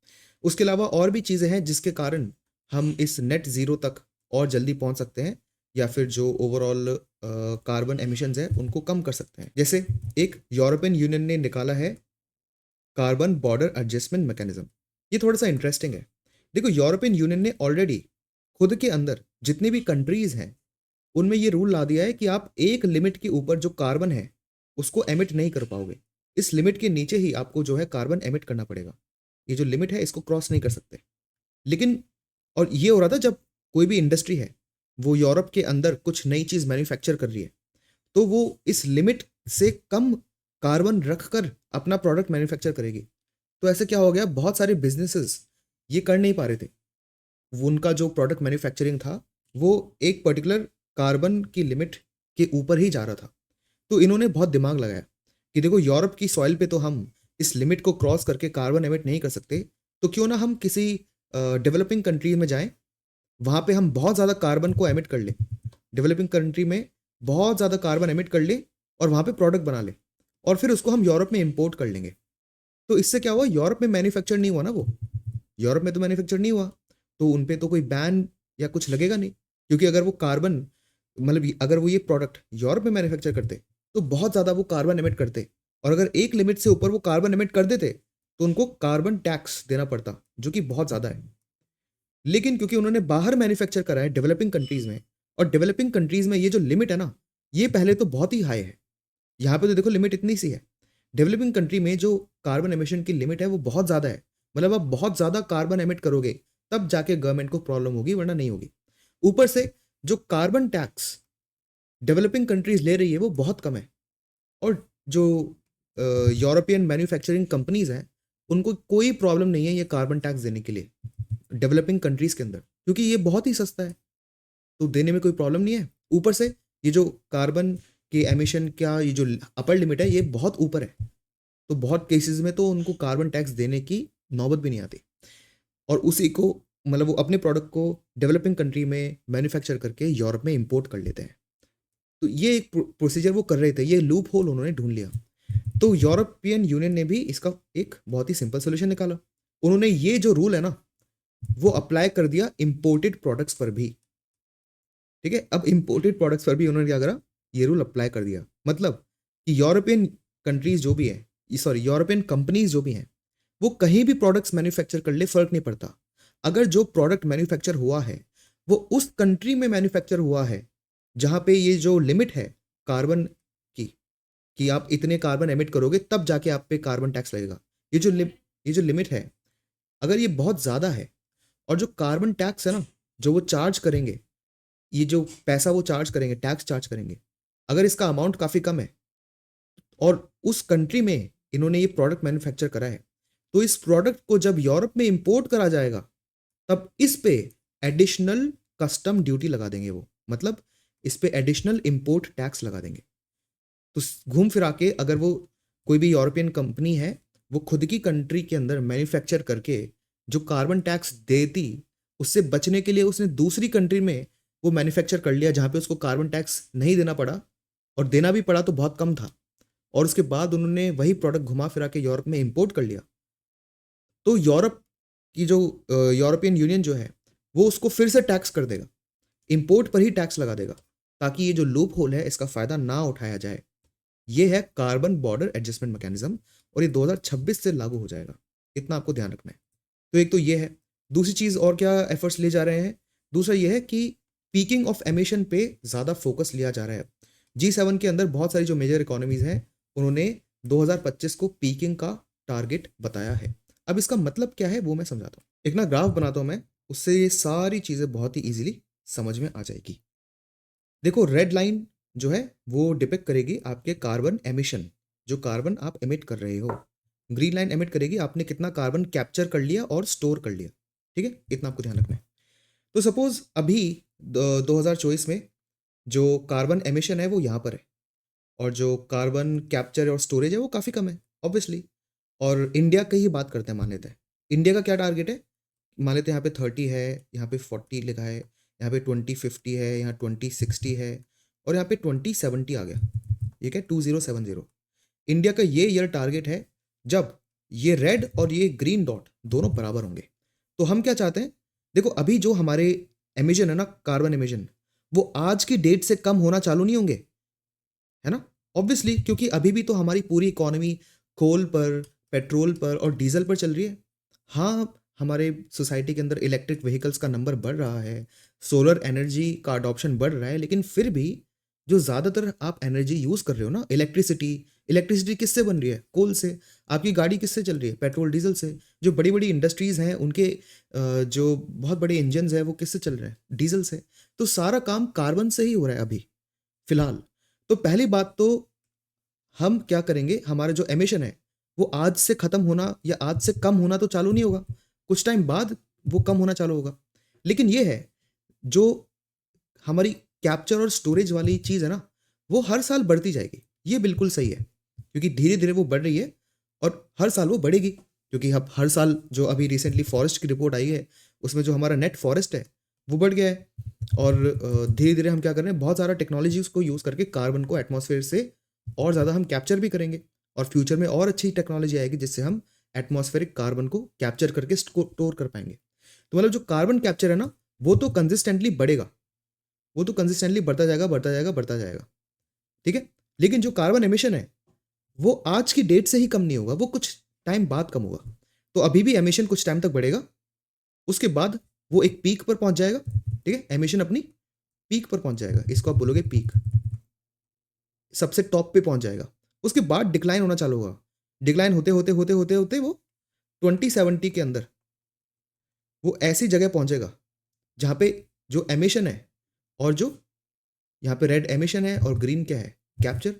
उसके अलावा और भी चीज़ें हैं जिसके कारण हम इस नेट ज़ीरो तक और जल्दी पहुँच सकते हैं, या फिर जो ओवरऑल कार्बन एमिशंस हैं उनको कम कर सकते हैं। जैसे एक यूरोपियन यूनियन ने निकाला है कार्बन बॉर्डर एडजस्टमेंट मैकेनिज्म। ये थोड़ा-सा इंटरेस्टिंग है। देखो, यूरोपियन यूनियन ने ऑलरेडी खुद के अंदर जितनी भी कंट्रीज़ हैं, उनमें ये रूल ला दिया है कि आप एक लिमिट के ऊपर जो कार्बन है, उसको एमिट नहीं कर पाओगे। इस लिमिट के नीचे ही आपको जो है कार्बन एमिट करना पड़ेगा। ये जो लिमिट है इसको क्रॉस नहीं कर सकते। लेकिन और ये हो रहा था जब कोई भी इंडस्ट्री है, वो यूरोप के अंदर कुछ नई चीज़ मैन्युफैक्चर कर रही है, तो वो इस लिमिट से कम कार्बन रखकर अपना प्रोडक्ट मैन्युफैक्चर करेगी। तो ऐसे क्या हो गया, बहुत सारे बिज़नेसेस ये कर नहीं पा रहे थे। वो उनका जो प्रोडक्ट मैन्युफैक्चरिंग था, वो एक पर्टिकुलर कार्बन की लिमिट के ऊपर ही जा रहा था। तो इन्होंने बहुत दिमाग लगाया कि देखो, यूरोप की सॉइल पे तो हम इस लिमिट को क्रॉस करके कार्बन एमिट नहीं कर सकते, तो क्यों ना हम किसी डेवलपिंग कंट्री में जाएं, वहाँ पे हम बहुत ज़्यादा कार्बन को एमिट कर लें। डेवलपिंग कंट्री में बहुत ज़्यादा कार्बन एमिट कर लें और वहाँ पे प्रोडक्ट बना लें, और फिर उसको हम यूरोप में इंपोर्ट कर लेंगे। तो इससे क्या हुआ, यूरोप में मैन्युफैक्चर नहीं हुआ ना वो। यूरोप में तो मैन्युफैक्चर नहीं हुआ, तो उन पे तो कोई बैन या कुछ लगेगा नहीं, क्योंकि अगर वो कार्बन मतलब अगर वो ये प्रोडक्ट यूरोप में मैन्युफैक्चर करते, तो बहुत ज़्यादा वो कार्बन एमिट करते, और अगर एक लिमिट से ऊपर वो कार्बन एमिट कर देते, तो उनको कार्बन टैक्स देना पड़ता, जो कि बहुत ज़्यादा है। लेकिन क्योंकि उन्होंने बाहर मैन्युफैक्चर करा है डेवलपिंग कंट्रीज़ में, और डेवलपिंग कंट्रीज़ में ये जो लिमिट है ना, ये पहले तो बहुत ही हाई है। यहाँ पे तो देखो लिमिट इतनी सी है। डेवलपिंग कंट्री में जो कार्बन एमिशन की लिमिट है वो बहुत ज़्यादा है। मतलब आप बहुत ज़्यादा कार्बन एमिट करोगे, तब जाके गवर्नमेंट को प्रॉब्लम होगी, वरना नहीं होगी। ऊपर से जो कार्बन टैक्स डेवलपिंग कंट्रीज़ ले रही है वो बहुत कम है, और जो यूरोपियन मैन्युफैक्चरिंग कंपनीज़ हैं, उनको कोई प्रॉब्लम नहीं है ये कार्बन टैक्स देने के लिए डेवलपिंग कंट्रीज़ के अंदर, क्योंकि ये बहुत ही सस्ता है, तो देने में कोई प्रॉब्लम नहीं है। ऊपर से ये जो कार्बन के एमिशन का ये जो अपर लिमिट है, ये बहुत ऊपर है, तो बहुत केसेस में तो उनको कार्बन टैक्स देने की नौबत भी नहीं आती, और उसी को मतलब वो अपने प्रोडक्ट को डेवलपिंग कंट्री में मैन्युफैक्चर करके यूरोप में इंपोर्ट कर लेते हैं। तो ये एक प्रोसीजर वो कर रहे थे, ये लूप होल उन्होंने ढूंढ लिया। तो यूरोपियन यूनियन ने भी इसका एक बहुत ही सिंपल सोल्यूशन निकाला। उन्होंने ये जो रूल है ना, वो अप्लाई कर दिया इंपोर्टेड प्रोडक्ट्स पर भी। ठीक है, अब इंपोर्टेड प्रोडक्ट्स पर भी उन्होंने क्या करा, ये रूल अप्लाई कर दिया। मतलब कि यूरोपियन कंट्रीज जो भी है, सॉरी यूरोपियन कंपनीज जो भी हैं, वो कहीं भी प्रोडक्ट्स मैन्युफैक्चर कर ले, फर्क नहीं पड़ता। अगर जो प्रोडक्ट मैन्युफैक्चर हुआ है वो उस कंट्री में मैन्युफैक्चर हुआ है जहां पे ये जो लिमिट है कार्बन की, कि आप इतने कार्बन एमिट करोगे तब जाके आप पे कार्बन टैक्स लगेगा। ये जो लिमिट है, अगर ये बहुत ज़्यादा है, और जो कार्बन टैक्स है ना, जो वो चार्ज करेंगे, ये जो पैसा वो चार्ज करेंगे, टैक्स चार्ज करेंगे, अगर इसका अमाउंट काफ़ी कम है और उस कंट्री में इन्होंने ये प्रोडक्ट मैन्युफैक्चर करा है, तो इस प्रोडक्ट को जब यूरोप में इंपोर्ट करा जाएगा, तब इस पे एडिशनल कस्टम ड्यूटी लगा देंगे वो। मतलब इस पे एडिशनल इंपोर्ट टैक्स लगा देंगे। तो घूम फिरा के अगर वो कोई भी यूरोपियन कंपनी है, वो खुद की कंट्री के अंदर मैन्युफैक्चर करके जो कार्बन टैक्स देती, उससे बचने के लिए उसने दूसरी कंट्री में वो मैन्युफैक्चर कर लिया जहाँ पे उसको कार्बन टैक्स नहीं देना पड़ा, और देना भी पड़ा तो बहुत कम था, और उसके बाद उन्होंने वही प्रोडक्ट घुमा फिरा के यूरोप में इंपोर्ट कर लिया। तो यूरोप की जो यूरोपियन यूनियन जो है, वो उसको फिर से टैक्स कर देगा, इंपोर्ट पर ही टैक्स लगा देगा, ताकि ये जो लूप होल है इसका फ़ायदा ना उठाया जाए। ये है कार्बन बॉर्डर एडजस्टमेंट मैकेनिज्म, और ये 2026 से लागू हो जाएगा। इतना आपको ध्यान रखना है। तो एक तो ये है। दूसरी चीज़ और क्या एफर्ट्स लिए जा रहे हैं, दूसरा ये है कि पीकिंग ऑफ एमिशन पे ज़्यादा फोकस लिया जा रहा है। G7 के अंदर बहुत सारी जो मेजर इकोनॉमीज़ हैं, उन्होंने 2025 को पीकिंग का टारगेट बताया है। अब इसका मतलब क्या है वो मैं समझाता हूँ। एक ना ग्राफ बनाता हूँ मैं, उससे ये सारी चीज़ें बहुत ही ईजिली समझ में आ जाएगी। देखो, रेड लाइन जो है वो डिपिक्ट करेगी आपके कार्बन एमिशन, जो कार्बन आप एमिट कर रहे हो। ग्रीन लाइन एमिट करेगी आपने कितना कार्बन कैप्चर कर लिया और स्टोर कर लिया। ठीक है, इतना आपको ध्यान रखना है। तो सपोज अभी 2024 में जो कार्बन एमिशन है वो यहाँ पर है, और जो कार्बन कैप्चर और स्टोरेज है वो काफ़ी कम है ऑब्वियसली। और इंडिया की ही बात करते हैं, मान लेते हैं इंडिया का क्या टारगेट है। मान लेते हैं यहाँ पे 30 है, यहाँ पे 40 लिखा है, यहाँ पे 2050 है, यहाँ 2060 है, और यहाँ पे 2070 आ गया, ये क्या 2070। इंडिया का ये ईयर टारगेट है जब ये रेड और ये ग्रीन डॉट दोनों बराबर होंगे। तो हम क्या चाहते हैं, देखो अभी जो हमारे एमिशन है ना, कार्बन एमिशन, वो आज की डेट से कम होना चालू नहीं होंगे, है ना, ऑब्वियसली, क्योंकि अभी भी तो हमारी पूरी इकोनॉमी कोल पर, पेट्रोल पर और डीजल पर चल रही है। हाँ, हमारे सोसाइटी के अंदर इलेक्ट्रिक व्हीकल्स का नंबर बढ़ रहा है, सोलर एनर्जी का अडॉप्शन बढ़ रहा है, लेकिन फिर भी जो ज़्यादातर आप एनर्जी यूज़ कर रहे हो ना, इलेक्ट्रिसिटी, इलेक्ट्रिसिटी किससे बन रही है? कोल से। आपकी गाड़ी किससे चल रही है? पेट्रोल डीजल से। जो बड़ी बड़ी इंडस्ट्रीज़ हैं उनके जो बहुत बड़े इंजन्स हैं वो किससे चल रहे हैं? डीजल से। तो सारा काम कार्बन से ही हो रहा है अभी फिलहाल। तो पहली बात तो हम क्या करेंगे, हमारा जो एमिशन है वो आज से खत्म होना या आज से कम होना तो चालू नहीं होगा, कुछ टाइम बाद वो कम होना चालू होगा। लेकिन ये है, जो हमारी कैप्चर और स्टोरेज वाली चीज़ है ना, वो हर साल बढ़ती जाएगी। ये बिल्कुल सही है, क्योंकि धीरे धीरे वो बढ़ रही है और हर साल वो बढ़ेगी, क्योंकि अब हर साल जो अभी रिसेंटली फॉरेस्ट की रिपोर्ट आई है उसमें जो हमारा नेट फॉरेस्ट है वो बढ़ गया है। और धीरे धीरे हम क्या कर रहे हैं, बहुत सारा टेक्नोलॉजीज को यूज़ करके कार्बन को एटमॉस्फेयर से और ज़्यादा हम कैप्चर भी करेंगे। और फ्यूचर में और अच्छी टेक्नोलॉजी आएगी जिससे हम एटमॉस्फेरिक कार्बन को कैप्चर करके स्टोर कर पाएंगे। तो मतलब जो कार्बन कैप्चर है ना, वो तो कंसिस्टेंटली बढ़ेगा, वो तो कंसिस्टेंटली बढ़ता जाएगा, बढ़ता जाएगा, बढ़ता जाएगा, ठीक है। लेकिन जो कार्बन एमिशन है वो आज की डेट से ही कम नहीं होगा, वो कुछ टाइम बाद कम होगा। तो अभी भी एमिशन कुछ टाइम तक बढ़ेगा, उसके बाद वो एक पीक पर पहुंच जाएगा, ठीक है। एमिशन अपनी पीक पर पहुंच जाएगा, इसको आप बोलोगे पीक, सबसे टॉप पे पहुंच जाएगा। उसके बाद डिक्लाइन होना चालू होगा। डिक्लाइन होते होते होते होते होते वो 2070 के अंदर वो ऐसी जगह पहुंचेगा जहां पे जो एमिशन है और जो यहाँ पे रेड एमिशन है और ग्रीन क्या है, कैप्चर,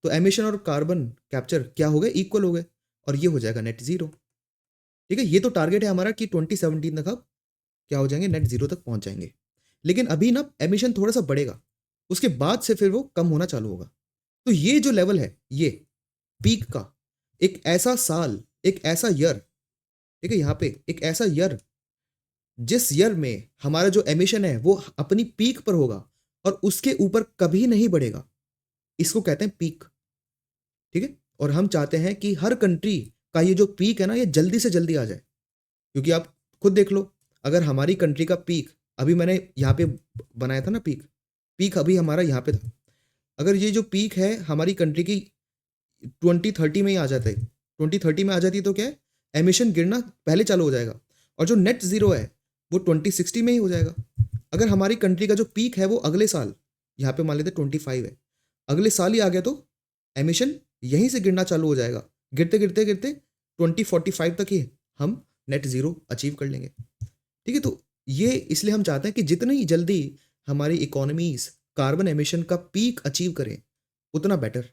तो एमिशन और कार्बन कैप्चर क्या हो गए, इक्वल हो गए, और ये हो जाएगा नेट जीरो, ठीक है। ये तो टारगेट है हमारा कि 2017 तक अब क्या हो जाएंगे, नेट जीरो तक पहुंच जाएंगे। लेकिन अभी ना एमिशन थोड़ा सा बढ़ेगा, उसके बाद से फिर वो कम होना चालू होगा। तो ये जो लेवल है, ये पीक का, एक ऐसा साल, एक ऐसा ईयर, ठीक है, यहाँ पे एक ऐसा ईयर जिस ईयर में हमारा जो एमिशन है वो अपनी पीक पर होगा और उसके ऊपर कभी नहीं बढ़ेगा, इसको कहते हैं पीक, ठीक है। और हम चाहते हैं कि हर कंट्री का ये जो पीक है ना, ये जल्दी से जल्दी आ जाए, क्योंकि आप खुद देख लो, अगर हमारी कंट्री का पीक अभी मैंने यहाँ पे बनाया था ना, पीक पीक अभी हमारा यहाँ पे था, अगर ये जो पीक है हमारी कंट्री की 2030 में ही आ जाता है, 2030 में आ जाती है, तो क्या है, एमिशन गिरना पहले चालू हो जाएगा, और जो नेट जीरो है वो 2060 में ही हो जाएगा। अगर हमारी कंट्री का जो पीक है वो अगले साल, यहाँ पे मान लेते 25 है, अगले साल ही आ गया, तो एमिशन यहीं से गिरना चालू हो जाएगा, गिरते गिरते गिरते 2045 तक ही हम नेट जीरो अचीव कर लेंगे, ठीक है। तो ये इसलिए हम चाहते हैं कि जितनी जल्दी हमारी इकोनॉमीज कार्बन एमिशन का पीक अचीव करें उतना बेटर,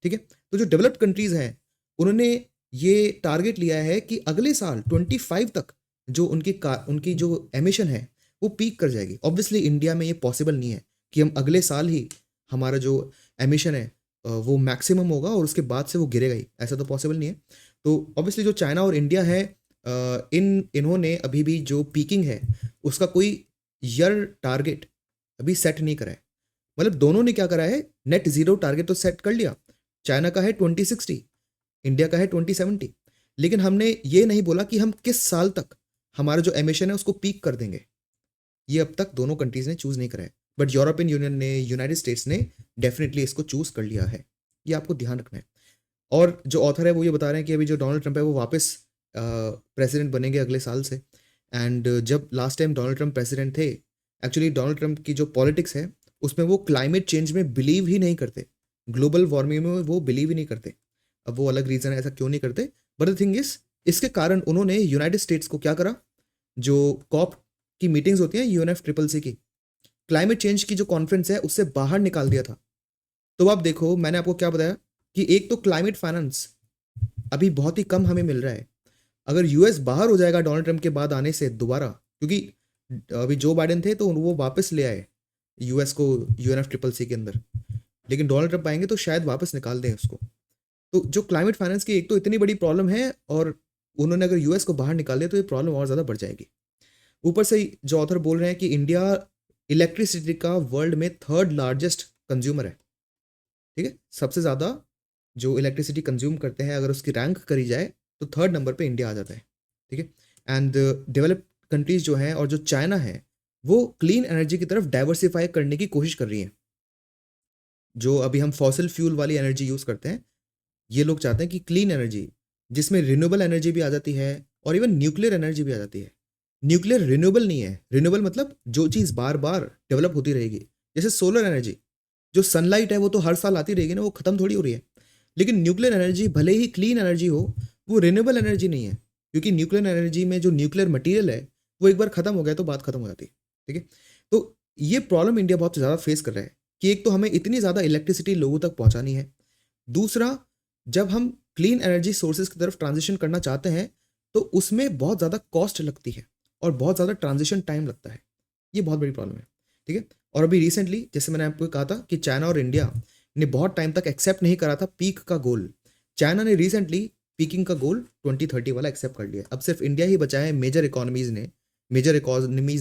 ठीक है। तो जो डेवलप्ड कंट्रीज हैं उन्होंने ये टारगेट लिया है कि अगले साल 25 तक जो उनकी जो एमिशन है वो पीक कर जाएगी। ऑब्वियसली इंडिया में ये पॉसिबल नहीं है कि हम अगले साल ही हमारा जो एमिशन है वो मैक्सिमम होगा और उसके बाद से वो गिरेगा ही, ऐसा तो पॉसिबल नहीं है। तो ऑब्वियसली जो चाइना और इंडिया है, इन्होंने अभी भी जो पीकिंग है उसका कोई ईयर टारगेट अभी सेट नहीं करा है। मतलब दोनों ने क्या करा है, नेट जीरो टारगेट तो सेट कर लिया, चाइना का है 2060, इंडिया का है 2070, लेकिन हमने ये नहीं बोला कि हम किस साल तक हमारा जो एमिशन है उसको पीक कर देंगे। ये अब तक दोनों कंट्रीज ने चूज नहीं करा है, बट यूरोपियन यूनियन ने, यूनाइटेड स्टेट्स ने डेफिनेटली इसको चूज कर लिया है, ये आपको ध्यान रखना है। और जो ऑथर है वो ये बता रहे हैं कि अभी जो डोनाल्ड ट्रंप है वो वापस प्रेसिडेंट बनेंगे अगले साल से। एंड जब last time Donald Trump president थे, एक्चुअली डोनाल्ड ट्रंप की जो पॉलिटिक्स है उसमें वो क्लाइमेट चेंज में बिलीव ही नहीं करते, ग्लोबल वार्मिंग में वो बिलीव ही नहीं करते। अब वो अलग रीज़न है ऐसा क्यों नहीं करते, बट द थिंग इज, इसके कारण उन्होंने यूनाइटेड स्टेट्स को क्या करा, जो कॉप की मीटिंग्स होती हैं UNFCCC की, क्लाइमेट चेंज की जो कॉन्फ्रेंस है उससे बाहर निकाल दिया था। तो आप देखो, मैंने आपको क्या बताया कि एक तो क्लाइमेट फाइनेंस अभी बहुत ही कम हमें मिल रहा है। अगर यूएस बाहर हो जाएगा डोनाल्ड ट्रंप के बाद आने से दोबारा, क्योंकि अभी जो बाइडेन थे तो वो वापस ले आए यूएस को UNFCCC के अंदर, लेकिन डोनाल्ड ट्रंप आएंगे तो शायद वापस निकाल दें उसको। तो जो क्लाइमेट फाइनेंस की एक तो इतनी बड़ी प्रॉब्लम है, और उन्होंने अगर यूएस को बाहर निकाल दिया तो ये प्रॉब्लम और ज़्यादा बढ़ जाएगी। ऊपर से जो ऑथर बोल रहे हैं कि इंडिया इलेक्ट्रिसिटी का वर्ल्ड में 3rd लार्जेस्ट कंज्यूमर है, ठीक है। सबसे ज़्यादा जो इलेक्ट्रिसिटी कंज्यूम करते हैं, अगर उसकी रैंक करी जाए तो थर्ड नंबर पे इंडिया आ जाता है, ठीक है। एंड डेवलप्ड कंट्रीज जो हैं और जो चाइना है, वो क्लीन एनर्जी की तरफ डाइवर्सिफाई करने की कोशिश कर रही हैं। जो अभी हम फॉसिल फ्यूल वाली एनर्जी यूज़ करते हैं, ये लोग चाहते हैं कि क्लीन एनर्जी, जिसमें रिन्यूएबल एनर्जी भी आ जाती है और इवन न्यूक्लियर एनर्जी भी आ जाती है। न्यूक्लियर रिन्यूएबल नहीं है, रिन्यूएबल मतलब जो चीज़ बार बार डेवलप होती रहेगी। जैसे सोलर एनर्जी, जो सनलाइट है वो तो हर साल आती रहेगी ना, वो खत्म थोड़ी हो रही है। लेकिन न्यूक्लियर एनर्जी भले ही क्लीन एनर्जी हो, वो रिन्यूएबल एनर्जी नहीं है, क्योंकि न्यूक्लियर एनर्जी में जो न्यूक्लियर मटेरियल है वो एक बार खत्म हो गया तो बात खत्म हो जाती है, ठीक है। तो ये प्रॉब्लम इंडिया बहुत ज़्यादा फेस कर रहा है कि एक तो हमें इतनी ज़्यादा इलेक्ट्रिसिटी लोगों तक पहुंचानी है, दूसरा जब हम क्लीन एनर्जी सोर्सेज की तरफ ट्रांजिशन करना चाहते हैं तो उसमें बहुत ज़्यादा कॉस्ट लगती है और बहुत ज़्यादा ट्रांजिशन टाइम लगता है। ये बहुत बड़ी प्रॉब्लम है, ठीक है। और अभी रिसेंटली जैसे मैंने आपको कहा था कि चाइना और इंडिया ने बहुत टाइम तक एक्सेप्ट नहीं करा था पीक का गोल। चाइना ने रिसेंटली पीकिंग का गोल 2030 वाला एक्सेप्ट कर लिया। अब सिर्फ इंडिया ही बचा है मेजर इकोनॉमीज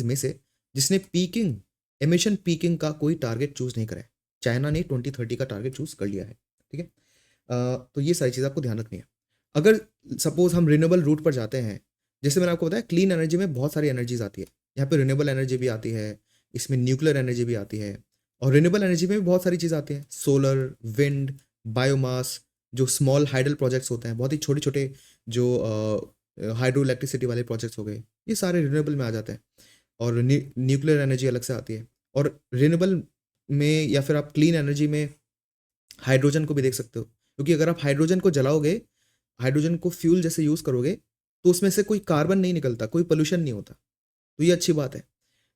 में से जिसने पीकिंग एमिशन पीकिंग का कोई टारगेट चूज नहीं करा है। चाइना ने 2030 का टारगेट चूज कर लिया है, ठीक है। तो ये सारी चीज़ आपको ध्यान रखनी है। अगर सपोज हम रिन्यूएबल रूट पर जाते हैं, जैसे मैंने आपको बताया क्लीन एनर्जी में बहुत सारी एनर्जीज आती है। यहाँ पे रिन्यूएबल एनर्जी भी आती है, इसमें न्यूक्लियर एनर्जी भी आती है, और रिन्यूएबल एनर्जी में भी बहुत सारी चीज़ आती है। सोलर, विंड, बायोमास, जो स्मॉल हाइडल प्रोजेक्ट्स होते हैं, बहुत ही छोटे छोटे जो हाइड्रो इलेक्ट्रिसिटी वाले प्रोजेक्ट्स हो गए, ये सारे रिन्यूएबल में आ जाते हैं। और न्यूक्लियर एनर्जी अलग से आती है। और रिन्यूएबल में या फिर आप क्लीन एनर्जी में हाइड्रोजन को भी देख सकते हो, क्योंकि अगर आप हाइड्रोजन को जलाओगे, हाइड्रोजन को फ्यूल जैसे यूज़ करोगे, तो उसमें से कोई कार्बन नहीं निकलता, कोई पोल्यूशन नहीं होता, तो ये अच्छी बात है।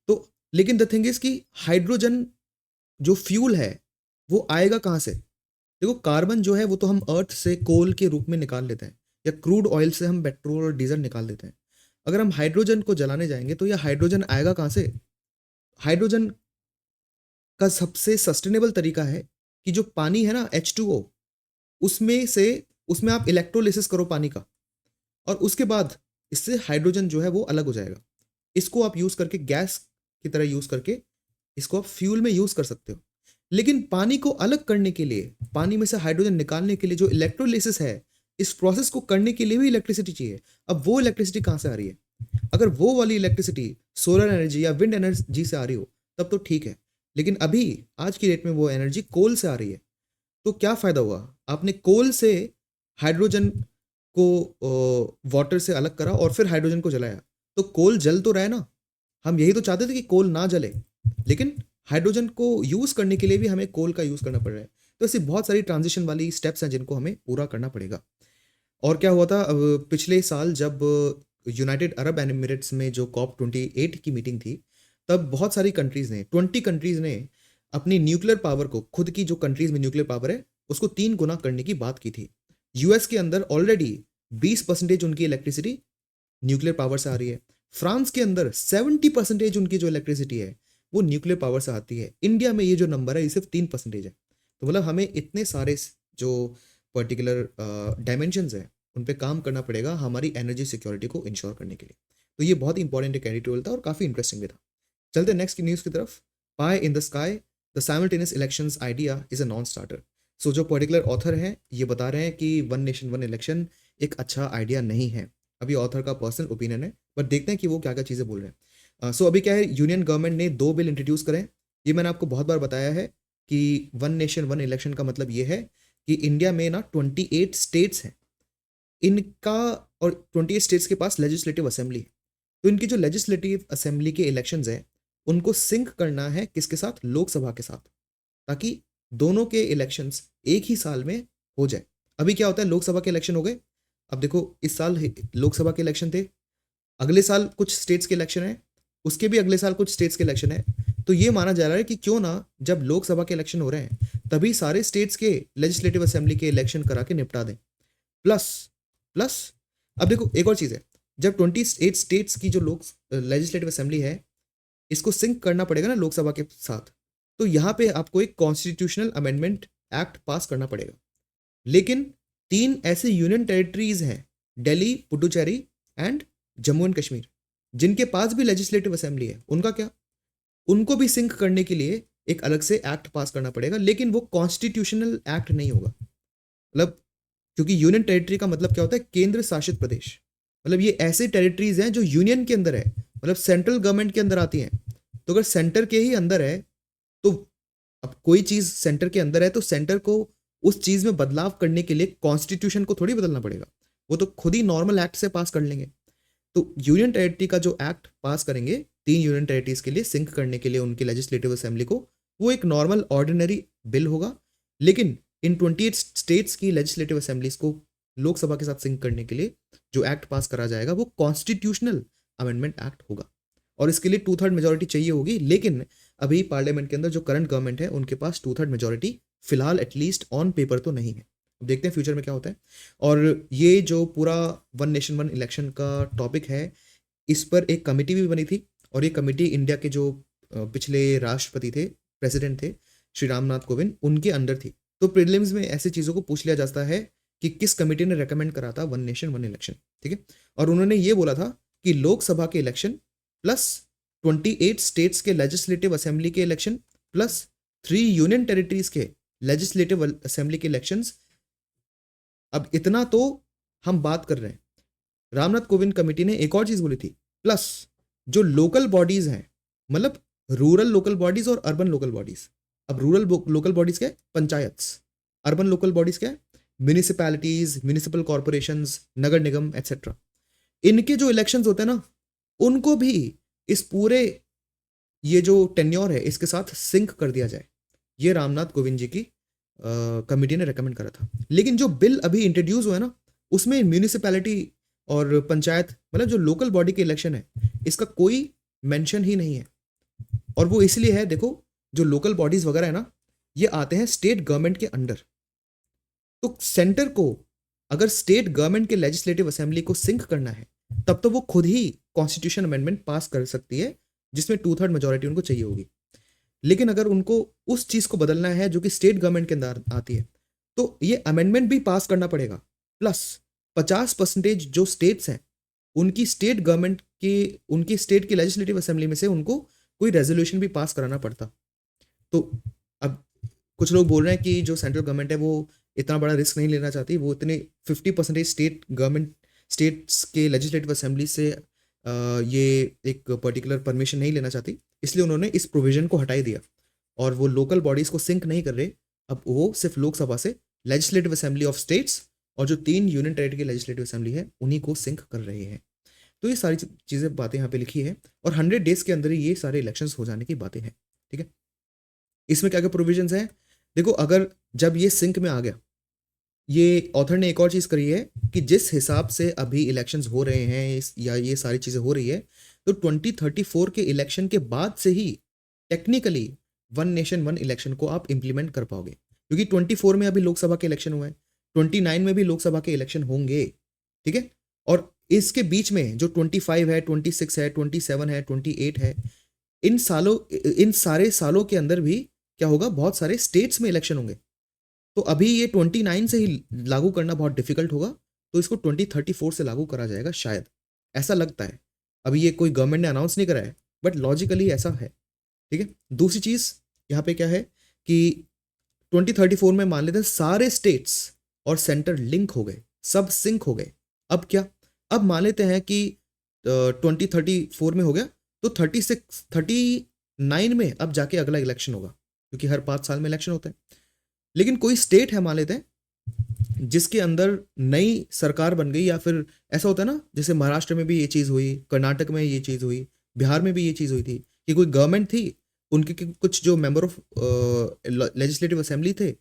तो लेकिन द थिंग इज कि हाइड्रोजन जो फ्यूल है वो आएगा कहाँ से? देखो, कार्बन जो है वो तो हम अर्थ से कोल के रूप में निकाल लेते हैं, या क्रूड ऑयल से हम पेट्रोल और डीजल निकाल देते हैं। अगर हम हाइड्रोजन को जलाने जाएंगे तो यह हाइड्रोजन आएगा कहाँ से? हाइड्रोजन का सबसे सस्टेनेबल तरीका है कि जो पानी है ना, H2O, उसमें आप इलेक्ट्रोलिसिस करो पानी का, और उसके बाद इससे हाइड्रोजन जो है वो अलग हो जाएगा। इसको आप यूज़ करके गैस की तरह यूज़ करके इसको आप फ्यूल में यूज़ कर सकते हो। लेकिन पानी को अलग करने के लिए, पानी में से हाइड्रोजन निकालने के लिए जो इलेक्ट्रोलिसिस है, इस प्रोसेस को करने के लिए भी इलेक्ट्रिसिटी चाहिए। अब वो इलेक्ट्रिसिटी कहाँ से आ रही है? अगर वो वाली इलेक्ट्रिसिटी सोलर एनर्जी या विंड एनर्जी से आ रही हो तब तो ठीक है, लेकिन अभी आज की डेट में वो एनर्जी कोल से आ रही है। तो क्या फ़ायदा हुआ? आपने कोल से हाइड्रोजन को वाटर से अलग करा और फिर हाइड्रोजन को जलाया, तो कोल जल तो रहा है ना। हम यही तो चाहते थे कि कोल ना जले, लेकिन हाइड्रोजन को यूज़ करने के लिए भी हमें कोल का यूज़ करना पड़ रहा है। तो ऐसी बहुत सारी ट्रांजिशन वाली स्टेप्स हैं जिनको हमें पूरा करना पड़ेगा। और क्या हुआ था, पिछले साल जब यूनाइटेड अरब एमिरेट्स में जो COP28 की मीटिंग थी, तब बहुत सारी कंट्रीज़ ने 20 कंट्रीज़ ने अपनी न्यूक्लियर पावर को, खुद की जो कंट्रीज़ में न्यूक्लियर पावर है उसको 3 गुना करने की बात की थी। यूएस के अंदर ऑलरेडी 20% उनकी इलेक्ट्रिसिटी न्यूक्लियर पावर से आ रही है। फ्रांस के अंदर 70% उनकी जो इलेक्ट्रिसिटी है वो न्यूक्लियर पावर से आती है। इंडिया में ये जो नंबर है ये सिर्फ 3% है। तो मतलब हमें इतने सारे जो पर्टिकुलर डायमेंशंस हैं उन पे काम करना पड़ेगा हमारी एनर्जी सिक्योरिटी को इंश्योर करने के लिए। तो ये बहुत ही इंपॉर्टेंट एक एडिटोरियल था और काफ़ी इंटरेस्टिंग भी था। चलते नेक्स्ट न्यूज़ की तरफ। Pie in the sky, the simultaneous elections idea is a non starter. So जो पर्टिकुलर ऑथर हैं ये बता रहे हैं कि वन नेशन वन इलेक्शन एक अच्छा आइडिया नहीं है। अभी ऑथर का पर्सनल ओपिनियन है, बट देखते हैं कि वो क्या क्या चीज़ें बोल रहे हैं। सो अभी क्या है, यूनियन गवर्नमेंट ने 2 बिल इंट्रोड्यूस करें। ये मैंने आपको बहुत बार बताया है कि वन नेशन वन इलेक्शन का मतलब ये है कि इंडिया में ना 28 स्टेट्स हैं, इनका, और 28 स्टेट्स के पास लेजिस्लेटिव असेंबली है। तो इनकी जो लेजिस्लेटिव असेंबली के इलेक्शंस हैं उनको सिंक करना है किसके साथ? लोकसभा के साथ, ताकि दोनों के इलेक्शंस एक ही साल में हो जाए। अभी क्या होता है, लोकसभा के इलेक्शन हो गए, अब देखो इस साल लोकसभा के इलेक्शन थे, अगले साल कुछ स्टेट्स के इलेक्शन है, उसके भी अगले साल कुछ स्टेट्स के इलेक्शन है। तो ये माना जा रहा है कि क्यों ना जब लोकसभा के इलेक्शन हो रहे हैं तभी सारे स्टेट्स के लेजिस्लेटिव असेंबली के इलेक्शन करा के निपटा दें। प्लस प्लस अब देखो एक और चीज़ है, जब 28 स्टेट्स की जो लोक लेजिस्लेटिव असेंबली है इसको सिंक करना पड़ेगा ना लोकसभा के साथ, तो यहाँ पे आपको एक कॉन्स्टिट्यूशनल अमेंडमेंट एक्ट पास करना पड़ेगा। लेकिन 3 ऐसे यूनियन टेरिटरीज हैं, दिल्ली, पुडुचेरी एंड जम्मू एंड कश्मीर, जिनके पास भी लेजिस्लेटिव असेंबली है। उनका क्या? उनको भी सिंक करने के लिए एक अलग से एक्ट पास करना पड़ेगा, लेकिन वो कॉन्स्टिट्यूशनल एक्ट नहीं होगा। मतलब क्योंकि यूनियन टेरिटरी का मतलब क्या होता है, केंद्र शासित प्रदेश। मतलब ये ऐसे टेरिटरीज हैं जो यूनियन के अंदर है, मतलब सेंट्रल गवर्नमेंट के अंदर आती हैं। तो अगर सेंटर के ही अंदर है, तो अब कोई चीज सेंटर के अंदर है तो सेंटर को उस चीज में बदलाव करने के लिए कॉन्स्टिट्यूशन को थोड़ी बदलना पड़ेगा, वो तो खुद ही नॉर्मल एक्ट से पास कर लेंगे। तो यूनियन टेरिटरी का जो एक्ट पास करेंगे 3 यूनियन टेरिटरीज के लिए सिंक करने के लिए उनकी लेजिस्लेटिव असेंबली को, वो एक नॉर्मल ऑर्डिनरी बिल होगा। लेकिन इन 28 स्टेट्स की लेजिस्लेटिव असेंबलीज को लोकसभा के साथ सिंक करने के लिए जो एक्ट पास करा जाएगा वो कॉन्स्टिट्यूशनल अमेंडमेंट एक्ट होगा, और इसके लिए 2/3 मेजोरिटी चाहिए होगी। लेकिन अभी पार्लियामेंट के अंदर जो करंट गवर्नमेंट है उनके पास 2/3 मेजोरिटी फिलहाल एटलीस्ट ऑन पेपर तो नहीं है। अब देखते हैं फ्यूचर में क्या होता है। और ये जो पूरा वन नेशन वन इलेक्शन का टॉपिक है, इस पर एक कमेटी भी बनी थी, और ये कमेटी इंडिया के जो पिछले राष्ट्रपति थे, प्रेसिडेंट थे श्री रामनाथ कोविंद, उनके अंडर थी। तो प्रीलिम्स में ऐसी चीज़ों को पूछ लिया जाता है कि किस कमेटी ने रेकमेंड करा था वन नेशन वन इलेक्शन, ठीक है। और उन्होंने ये बोला था कि लोकसभा के इलेक्शन प्लस 28 स्टेट्स के लेजिस्लेटिव असेंबली के इलेक्शन प्लस 3 यूनियन टेरिटरीज के लेजिस्लेटिव असेंबली के इलेक्शंस, अब इतना तो हम बात कर रहे हैं। रामनाथ कोविंद कमेटी ने एक और चीज बोली थी, प्लस जो लोकल बॉडीज हैं, मतलब रूरल लोकल बॉडीज और अर्बन लोकल बॉडीज। अब रूरल लोकल बॉडीज क्या है, पंचायत्स। अर्बन लोकल बॉडीज क्या है, म्यूनिसिपैलिटीज, म्यूनिसिपल कॉर्पोरेशंस, नगर निगम एटसेट्रा। इनके जो इलेक्शंस होते हैं ना, उनको भी इस पूरे ये जो टेन्योर है इसके साथ सिंक कर दिया जाए, ये रामनाथ कोविंद जी की कमेटी ने रेकमेंड करा था। लेकिन जो बिल अभी इंट्रोड्यूस हुआ है ना, उसमें म्यूनिसिपैलिटी और पंचायत, मतलब जो लोकल बॉडी के इलेक्शन है, इसका कोई मेंशन ही नहीं है। और वो इसलिए है, देखो जो लोकल बॉडीज वगैरह है ना, ये आते हैं स्टेट गवर्नमेंट के अंडर। तो सेंटर को अगर स्टेट गवर्नमेंट के लेजिस्लेटिव असेंबली को सिंक करना है, तब तो वो खुद ही कॉन्स्टिट्यूशन अमेंडमेंट पास कर सकती है, जिसमें 2/3 मेजोरिटी उनको चाहिए होगी। लेकिन अगर उनको उस चीज को बदलना है जो कि स्टेट गवर्नमेंट के अंदर आती है, तो ये अमेंडमेंट भी पास करना पड़ेगा। प्लस 50% जो स्टेट्स हैं, उनकी स्टेट गवर्नमेंट के, उनकी स्टेट की लेजिस्लेटिव असेंबली में से उनको कोई रेजोल्यूशन भी पास कराना पड़ता। तो अब कुछ लोग बोल रहे हैं कि जो सेंट्रल गवर्नमेंट है वो इतना बड़ा रिस्क नहीं लेना चाहती, वो इतने 50% स्टेट गवर्नमेंट, स्टेट्स के लेजिस्लेटिव असेंबली से ये एक पर्टिकुलर परमिशन नहीं लेना चाहती, इसलिए उन्होंने इस प्रोविजन को हटाई दिया, और वो लोकल बॉडीज को सिंक नहीं कर रहे। अब वो सिर्फ लोकसभा से लेजिस्लेटिव असेंबली ऑफ स्टेट्स और जो 3 यूनियन टेरिटरी की लेजिस्लेटिव असेंबली है उन्हीं को सिंक कर रहे हैं। तो ये सारी चीज़ें बातें यहाँ पे लिखी है, और 100 डेज के अंदर ही ये सारे इलेक्शंस हो जाने की बातें हैं, ठीक है। इसमें क्या क्या प्रोविजंस हैं, देखो अगर जब ये सिंक में आ गया, ये ऑथर ने एक और चीज़ करी है कि जिस हिसाब से अभी इलेक्शंस हो रहे हैं या ये सारी चीज़ें हो रही है, तो 2034 के इलेक्शन के बाद से ही technically one nation one election को आप इंप्लीमेंट कर पाओगे, क्योंकि 24 में अभी लोकसभा के इलेक्शन हुए हैं, 29 में भी लोकसभा के इलेक्शन होंगे, ठीक है। और इसके बीच में जो 25 है, 26 है, 27 है, 28 है, इन सालों, इन सारे सालों के अंदर भी क्या होगा, बहुत सारे स्टेट्स में इलेक्शन होंगे। तो अभी ये 29 से ही लागू करना बहुत डिफिकल्ट होगा, तो इसको 2034 से लागू करा जाएगा शायद, ऐसा लगता है। अभी ये कोई गवर्नमेंट ने अनाउंस नहीं करा है, बट लॉजिकली ऐसा है, ठीक है। दूसरी चीज़ यहाँ पे क्या है कि 2034 में मान लेते हैं सारे स्टेट्स और सेंटर लिंक हो गए, सब सिंक हो गए। अब क्या, अब मान लेते हैं कि 2034 में हो गया, तो 39 में अब जाके अगला इलेक्शन होगा, क्योंकि हर 5 साल में इलेक्शन होता है। लेकिन कोई स्टेट है मान लेते हैं जिसके अंदर नई सरकार बन गई, या फिर ऐसा होता है ना, जैसे महाराष्ट्र में भी ये चीज़ हुई, कर्नाटक में ये चीज़ हुई, बिहार में भी ये चीज़ हुई थी कि कोई गवर्नमेंट थी, उनके कुछ जो मेंबर ऑफ लेजिस्लेटिव असेंबली थे,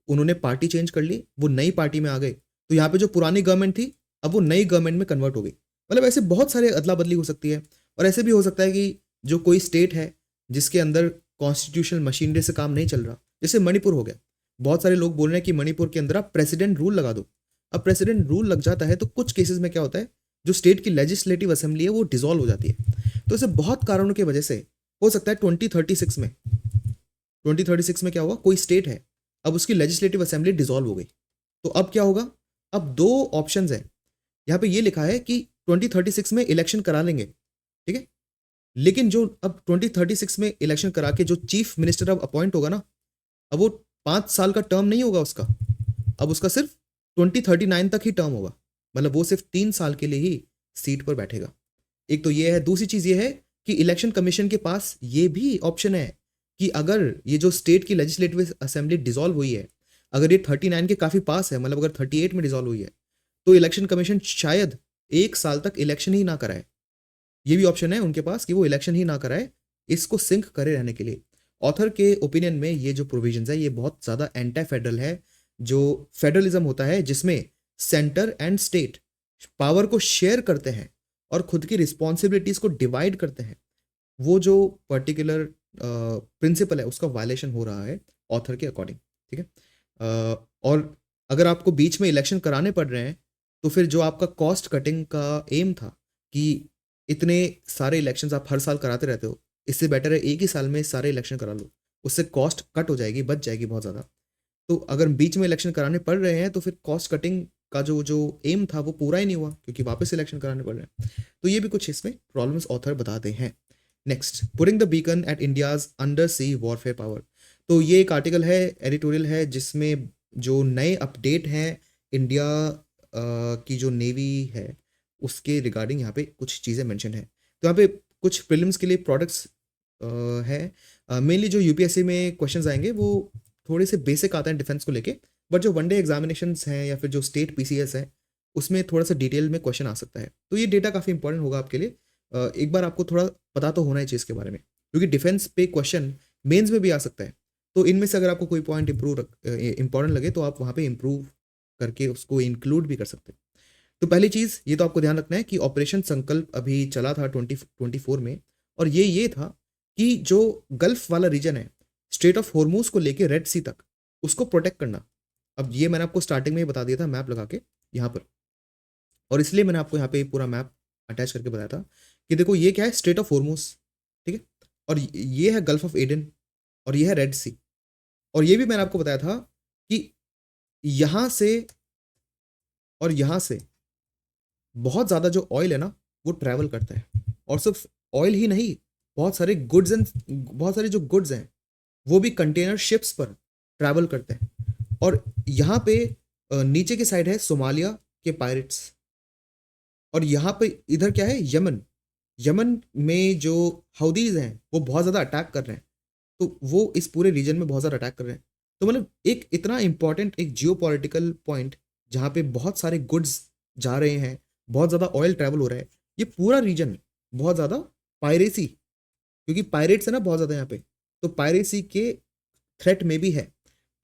उन्होंने पार्टी चेंज कर ली, वो नई पार्टी में आ गए, तो यहाँ पे जो पुरानी गवर्नमेंट थी अब वो नई गवर्नमेंट में कन्वर्ट हो गई। मतलब ऐसे बहुत सारे अदला बदली हो सकती है। और ऐसे भी हो सकता है कि जो कोई स्टेट है जिसके अंदर कॉन्स्टिट्यूशनल मशीनरी से काम नहीं चल रहा, जैसे मणिपुर हो गया, बहुत सारे लोग बोल रहे हैं कि मणिपुर के अंदर आप प्रेसिडेंट रूल लगा दो। अब प्रेसिडेंट रूल लग जाता है तो कुछ केसेस में क्या होता है, जो स्टेट की लेजिस्लेटिव असेंबली है वो डिसॉल्व हो जाती है। तो ऐसे बहुत कारणों की वजह से हो सकता है 2036 में क्या हुआ, कोई स्टेट है, अब उसकी लेजिस्लेटिव असेंबली डिसॉल्व हो गई, तो अब क्या होगा, अब 2 ऑप्शंस है। यहाँ पे ये लिखा है कि 2036 में इलेक्शन करा लेंगे, ठीक है, लेकिन जो अब 2036 में इलेक्शन करा के जो चीफ मिनिस्टर अब अपॉइंट होगा ना, अब वो 5 साल का टर्म नहीं होगा उसका, अब उसका सिर्फ 2039 तक ही टर्म होगा। मतलब वो सिर्फ 3 साल के लिए ही सीट पर बैठेगा। एक तो ये है, दूसरी चीज ये है कि इलेक्शन कमीशन के पास ये भी ऑप्शन है कि अगर ये जो स्टेट की लेजिस्लेटिव असेंबली डिसॉल्व हुई है, अगर ये 39 के काफी पास है, मतलब अगर 38 में डिसॉल्व हुई है, तो इलेक्शन कमीशन शायद 1 साल तक इलेक्शन ही ना कराए। ये भी ऑप्शन है उनके पास कि वो इलेक्शन ही ना कराए, इसको सिंक करे रहने के लिए। ऑथर के ओपिनियन में ये जो प्रोविजंस है ये बहुत ज़्यादा एंटी फेडरल है। जो फेडरलिज्म होता है जिसमें सेंटर एंड स्टेट पावर को शेयर करते हैं और खुद की रिस्पॉन्सिबिलिटीज को डिवाइड करते हैं, वो जो पर्टिकुलर प्रिंसिपल है उसका वायलेशन हो रहा है ऑथर के अकॉर्डिंग। ठीक है। और अगर आपको बीच में इलेक्शन कराने पड़ रहे हैं, तो फिर जो आपका कॉस्ट कटिंग का एम था कि इतने सारे इलेक्शंस आप हर साल कराते रहते हो, इससे बेटर है एक ही साल में सारे इलेक्शन करा लो, उससे कॉस्ट कट हो जाएगी, बच जाएगी बहुत ज़्यादा। तो अगर बीच में इलेक्शन कराने पड़ रहे हैं तो फिर कॉस्ट कटिंग का जो जो एम था वो पूरा ही नहीं हुआ, क्योंकि वापस इलेक्शन कराने पड़ रहे हैं। तो ये भी कुछ इसमें प्रॉब्लम्स ऑथर बताते हैं। Next, putting the beacon at India's under sea warfare power. तो ये एक आर्टिकल है, एडिटोरियल है, जिसमें जो नए अपडेट हैं इंडिया की जो नेवी है उसके रिगार्डिंग यहाँ पे कुछ चीज़ें मेंशन है। तो यहाँ पे कुछ प्रीलिम्स के लिए प्रोडक्ट्स है। मेनली जो यूपीएससी में क्वेश्चंस आएंगे वो थोड़े से बेसिक आते हैं डिफेंस को लेके, बट जो वनडे एग्जामिनेशंस हैं या फिर जो स्टेट पीसीएस है उसमें थोड़ा सा डिटेल में क्वेश्चन आ सकता है। तो ये डेटा काफ़ी इंपॉर्टेंट होगा आपके लिए। एक बार आपको थोड़ा पता तो होना ही चाहिए इसके बारे में, क्योंकि डिफेंस पे क्वेश्चन मेंस में भी आ सकता है। तो इनमें से अगर आपको कोई पॉइंट इंपॉर्टेंट लगे तो आप वहाँ पे इम्प्रूव करके उसको इंक्लूड भी कर सकते हैं। तो पहली चीज़ ये तो आपको ध्यान रखना है कि ऑपरेशन संकल्प अभी चला था 2024 में, और ये था कि जो गल्फ वाला रीजन है, स्ट्रेट ऑफ हॉर्मूज को लेके रेड सी तक, उसको प्रोटेक्ट करना। अब ये मैंने आपको स्टार्टिंग में ही बता दिया था मैप लगा के यहाँ पर, और इसलिए मैंने आपको यहाँ पे पूरा मैप अटैच करके बताया था कि देखो ये क्या है, स्ट्रेट ऑफ हॉर्मूज, ठीक है, और ये है गल्फ ऑफ एडन, और ये है रेड सी। और ये भी मैंने आपको बताया था कि यहाँ से और यहाँ से बहुत ज़्यादा जो ऑयल है ना वो ट्रैवल करता है, और सिर्फ ऑयल ही नहीं, बहुत सारे जो गुड्स हैं वो भी कंटेनर शिप्स पर ट्रैवल करते हैं। और यहाँ पे नीचे की साइड है सोमालिया के पायरेट्स, और यहाँ पे इधर क्या है, यमन। यमन में जो हौदीज हैं वो बहुत ज़्यादा अटैक कर रहे हैं, तो वो इस पूरे रीजन में बहुत ज़्यादा अटैक कर रहे हैं। तो मतलब एक इतना इंपॉर्टेंट एक जियो पॉलिटिकल पॉइंट जहाँ पे बहुत सारे गुड्स जा रहे हैं, बहुत ज़्यादा ऑयल ट्रैवल हो रहा है, ये पूरा रीजन बहुत ज़्यादा पायरेसी, क्योंकि पायरेट्स है ना बहुत ज़्यादा यहाँ पे, तो पायरेसी के थ्रेट में भी है।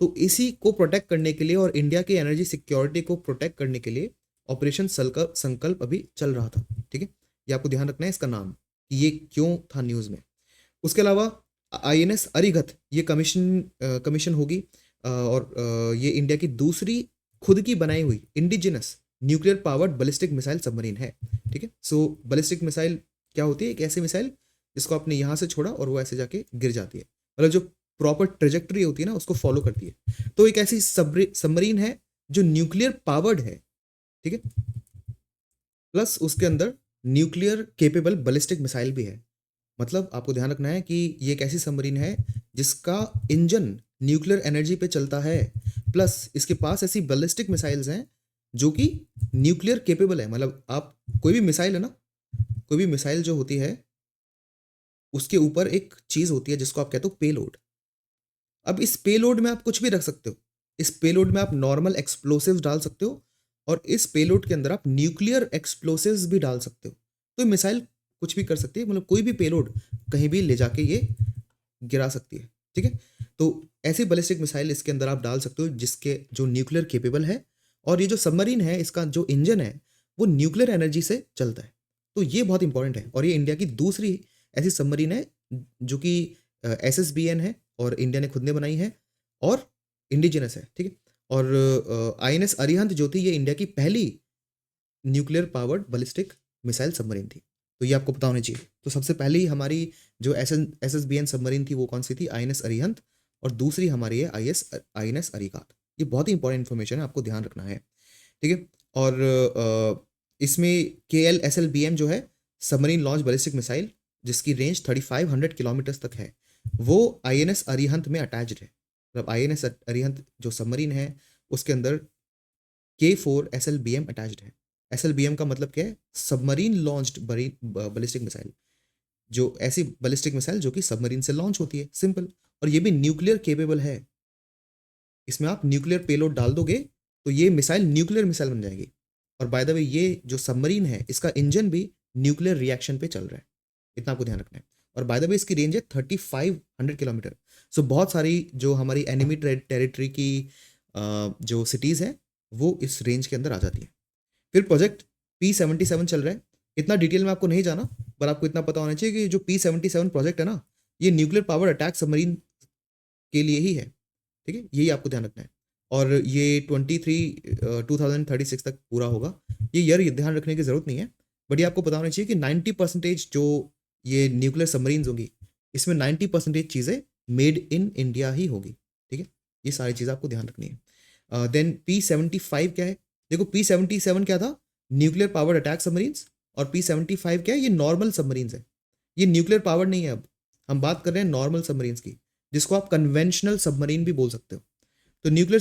तो इसी को प्रोटेक्ट करने के लिए और इंडिया की एनर्जी सिक्योरिटी को प्रोटेक्ट करने के लिए ऑपरेशन संकल्प अभी चल रहा था। ठीक है, ये आपको ध्यान रखना है इसका नाम, कि ये क्यों था न्यूज़ में। उसके अलावा आईएनएस अरिहंत ये कमीशन होगी, और ये इंडिया की दूसरी खुद की बनाई हुई indigenous nuclear powered ballistic missile submarine है। ठीक है, सो बैलिस्टिक मिसाइल क्या होती है, एक ऐसी मिसाइल जिसको आपने यहाँ से छोड़ा और वो ऐसे जाके गिर जाती है, मतलब जो प्रॉपर ट्रेजेक्टरी होती है ना उसको फॉलो करती है। तो एक ऐसी सबमरीन है जो न्यूक्लियर पावर्ड है। ठीक है, प्लस उसके अंदर न्यूक्लियर केपेबल बैलिस्टिक मिसाइल भी है। मतलब आपको ध्यान रखना है कि ये एक ऐसी सबमरीन है जिसका इंजन न्यूक्लियर एनर्जी पे चलता है, प्लस इसके पास ऐसी बैलिस्टिक मिसाइल्स हैं जो कि न्यूक्लियर केपेबल है। मतलब आप कोई भी मिसाइल है ना, कोई भी मिसाइल जो होती है उसके ऊपर एक चीज़ होती है जिसको आप कहते हो पेलोड। अब इस पेलोड में आप कुछ भी रख सकते हो, इस पेलोड में आप नॉर्मल एक्सप्लोसिव्स डाल सकते हो, और इस पेलोड के अंदर आप न्यूक्लियर एक्सप्लोसिव्स भी डाल सकते हो। तो मिसाइल कुछ भी कर सकती है, मतलब कोई भी पेलोड कहीं भी ले जाके ये गिरा सकती है। ठीक है, तो ऐसी बैलिस्टिक मिसाइल इसके अंदर आप डाल सकते हो जिसके जो न्यूक्लियर केपेबल है, और ये जो सबमरीन है इसका जो इंजन है वो न्यूक्लियर एनर्जी से चलता है। तो ये बहुत इंपॉर्टेंट है, और ये इंडिया की दूसरी ऐसी सबमरीन है जो कि SSBN है, और इंडिया ने खुद ने बनाई है, और इंडिजिनस है। ठीक है, और INS अरिहंत जो थी ये इंडिया की पहली nuclear powered ballistic missile submarine थी। तो ये आपको पता होना चाहिए। तो सबसे पहली हमारी जो SSBN सबमरीन थी वो कौन सी थी, INS अरिहंत, और दूसरी हमारी है INS अरिकात। ये बहुत ही इंपॉर्टेंट इन्फॉर्मेशन है, आपको ध्यान रखना है। ठीक है, और इसमें KLSLBM जो है सबमरीन लॉन्च बैलिस्टिक मिसाइल जिसकी रेंज 3500 किलोमीटर्स तक है, वो आईएनएस अरिहंत में अटैच्ड है। मतलब आईएनएस अरिहंत जो सबमरीन है उसके अंदर K4 SLBM अटैच्ड है। SLBM का मतलब क्या है? सबमरीन लॉन्च्ड बैलिस्टिक मिसाइल, जो ऐसी बैलिस्टिक मिसाइल जो कि सबमरीन से लॉन्च होती है, सिंपल। और ये भी न्यूक्लियर केपेबल है। इसमें आप न्यूक्लियर पेलोड डाल दोगे तो ये मिसाइल न्यूक्लियर मिसाइल बन जाएगी। और बाय द वे ये जो सबमरीन है इसका इंजन भी न्यूक्लियर रिएक्शन पे चल रहा है, इतना आपको ध्यान रखना है। और बाय द वे इसकी रेंज है 3500 किलोमीटर। सो बहुत सारी जो हमारी एनिमी टेरिटरी की जो सिटीज़ हैं वो इस रेंज के अंदर आ जाती है। फिर प्रोजेक्ट P77 चल रहा है। इतना डिटेल में आपको नहीं जाना, पर आपको इतना पता होना चाहिए कि जो P77 प्रोजेक्ट है ना, ये न्यूक्लियर पावर अटैक सबमरीन के लिए ही है, ठीक है, यही आपको ध्यान रखना है। और ये 2036 तक पूरा होगा। ये ईयर ध्यान रखने की जरूरत नहीं है, बट ये आपको पता होना चाहिए कि 90% जो ये न्यूक्लियर सबमरीन्स होंगी इसमें 90% चीज़ें मेड इन इंडिया ही होगी, ठीक है। ये सारी चीज़ें आपको ध्यान रखनी है। देन P75 क्या है? देखो P77 क्या था? Nuclear powered attack submarines. और P75 क्या है? ये नॉर्मल सबमरीन्स है, ये न्यूक्लियर पावर्ड नहीं है। अब हम बात कर रहे हैं नॉर्मल सबमरीन्स की, जिसको आप कन्वेंशनल सबमरीन भी बोल सकते हो। तो न्यूक्लियर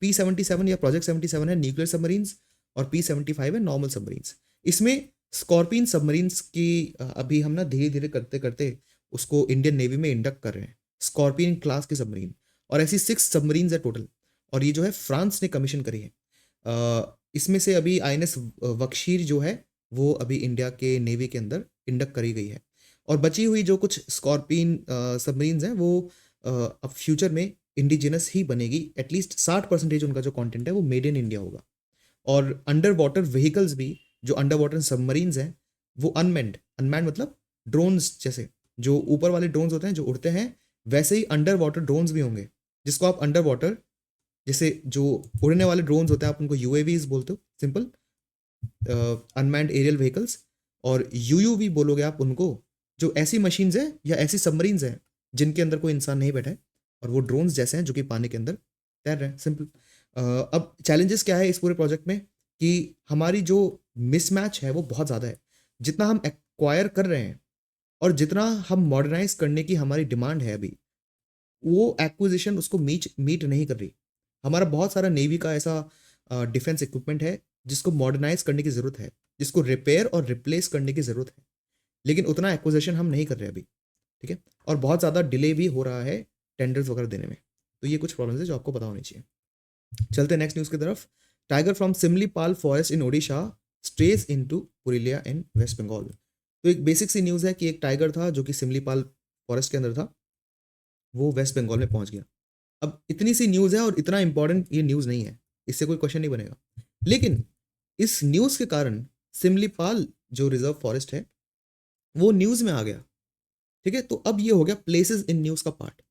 P77 या प्रोजेक्ट 77 है न्यूक्लियर सबमरीन्स, और P75 है नॉर्मल सबमरीन्स। इसमें स्कॉर्पियन सबमरीन्स की अभी हम ना धीरे धीरे करते करते उसको इंडियन नेवी में इंडक्ट कर रहे हैं, स्कॉर्पियन क्लास की सबमरीन। और ऐसी 6 सबमरीन्स है टोटल, और ये जो है फ्रांस ने कमीशन करी है। इसमें से अभी INS वक्षीर जो है वो अभी इंडिया के नेवी के अंदर इंडक्ट करी गई है। और बची हुई जो कुछ स्कॉर्पियन सबमरीन्स हैं वो अब फ्यूचर में इंडिजिनस ही बनेगी। एटलीस्ट 60% उनका जो कंटेंट है वो मेड इन इंडिया होगा। और अंडर वाटर व्हीकल्स भी, जो अंडर वाटर सबमरीन्स हैं वो अनमैन्ड मतलब ड्रोन्स, जैसे जो ऊपर वाले ड्रोन्स होते हैं जो उड़ते हैं, वैसे ही अंडर वाटर ड्रोन्स भी होंगे, जिसको आप अंडर वाटर, जैसे जो उड़ने वाले ड्रोन्स होते हैं आप उनको UAVs बोलते हो, सिंपल, अनमैन्ड एरियल व्हीकल्स। और UUV बोलोगे आप उनको, जो ऐसी मशीन्स हैं या ऐसी सबमरीन्स हैं जिनके अंदर कोई इंसान नहीं बैठा है, और वो ड्रोन्स जैसे हैं जो कि पानी के अंदर तैर रहे हैं, सिंपल। अब चैलेंजेस क्या है इस पूरे प्रोजेक्ट में कि हमारी जो मिसमैच है वो बहुत ज़्यादा है। जितना हम एक्वायर कर रहे हैं और जितना हम मॉडर्नाइज करने की हमारी डिमांड है अभी, वो एक्विजिशन उसको मीट नहीं कर रही। हमारा बहुत सारा नेवी का ऐसा डिफेंस इक्विपमेंट है जिसको मॉडर्नाइज करने की ज़रूरत है, जिसको रिपेयर और रिप्लेस करने की ज़रूरत है, लेकिन उतना एक्विजिशन हम नहीं कर रहे अभी, ठीक है। और बहुत ज़्यादा डिले भी हो रहा है टेंडर्स वगैरह देने में। तो ये कुछ प्रॉब्लम्स है जो आपको पता होनी चाहिए। चलते हैं नेक्स्ट न्यूज़ की तरफ। Tiger from Similipal forest in Odisha strays into Purulia in west Bengal. तो एक बेसिक सी न्यूज़ है कि एक टाइगर था जो कि सिमलीपाल फॉरेस्ट के अंदर था, वो वेस्ट बंगाल में पहुंच गया। अब इतनी सी न्यूज़ है और इतना इंपॉर्टेंट ये न्यूज़ नहीं है, इससे कोई क्वेश्चन नहीं बनेगा, लेकिन इस न्यूज़ के कारण सिमलीपाल जो रिजर्व फॉरेस्ट है वो न्यूज़ में आ गया, ठीक है। तो अब ये हो गया प्लेसेस इन न्यूज़ का पार्ट।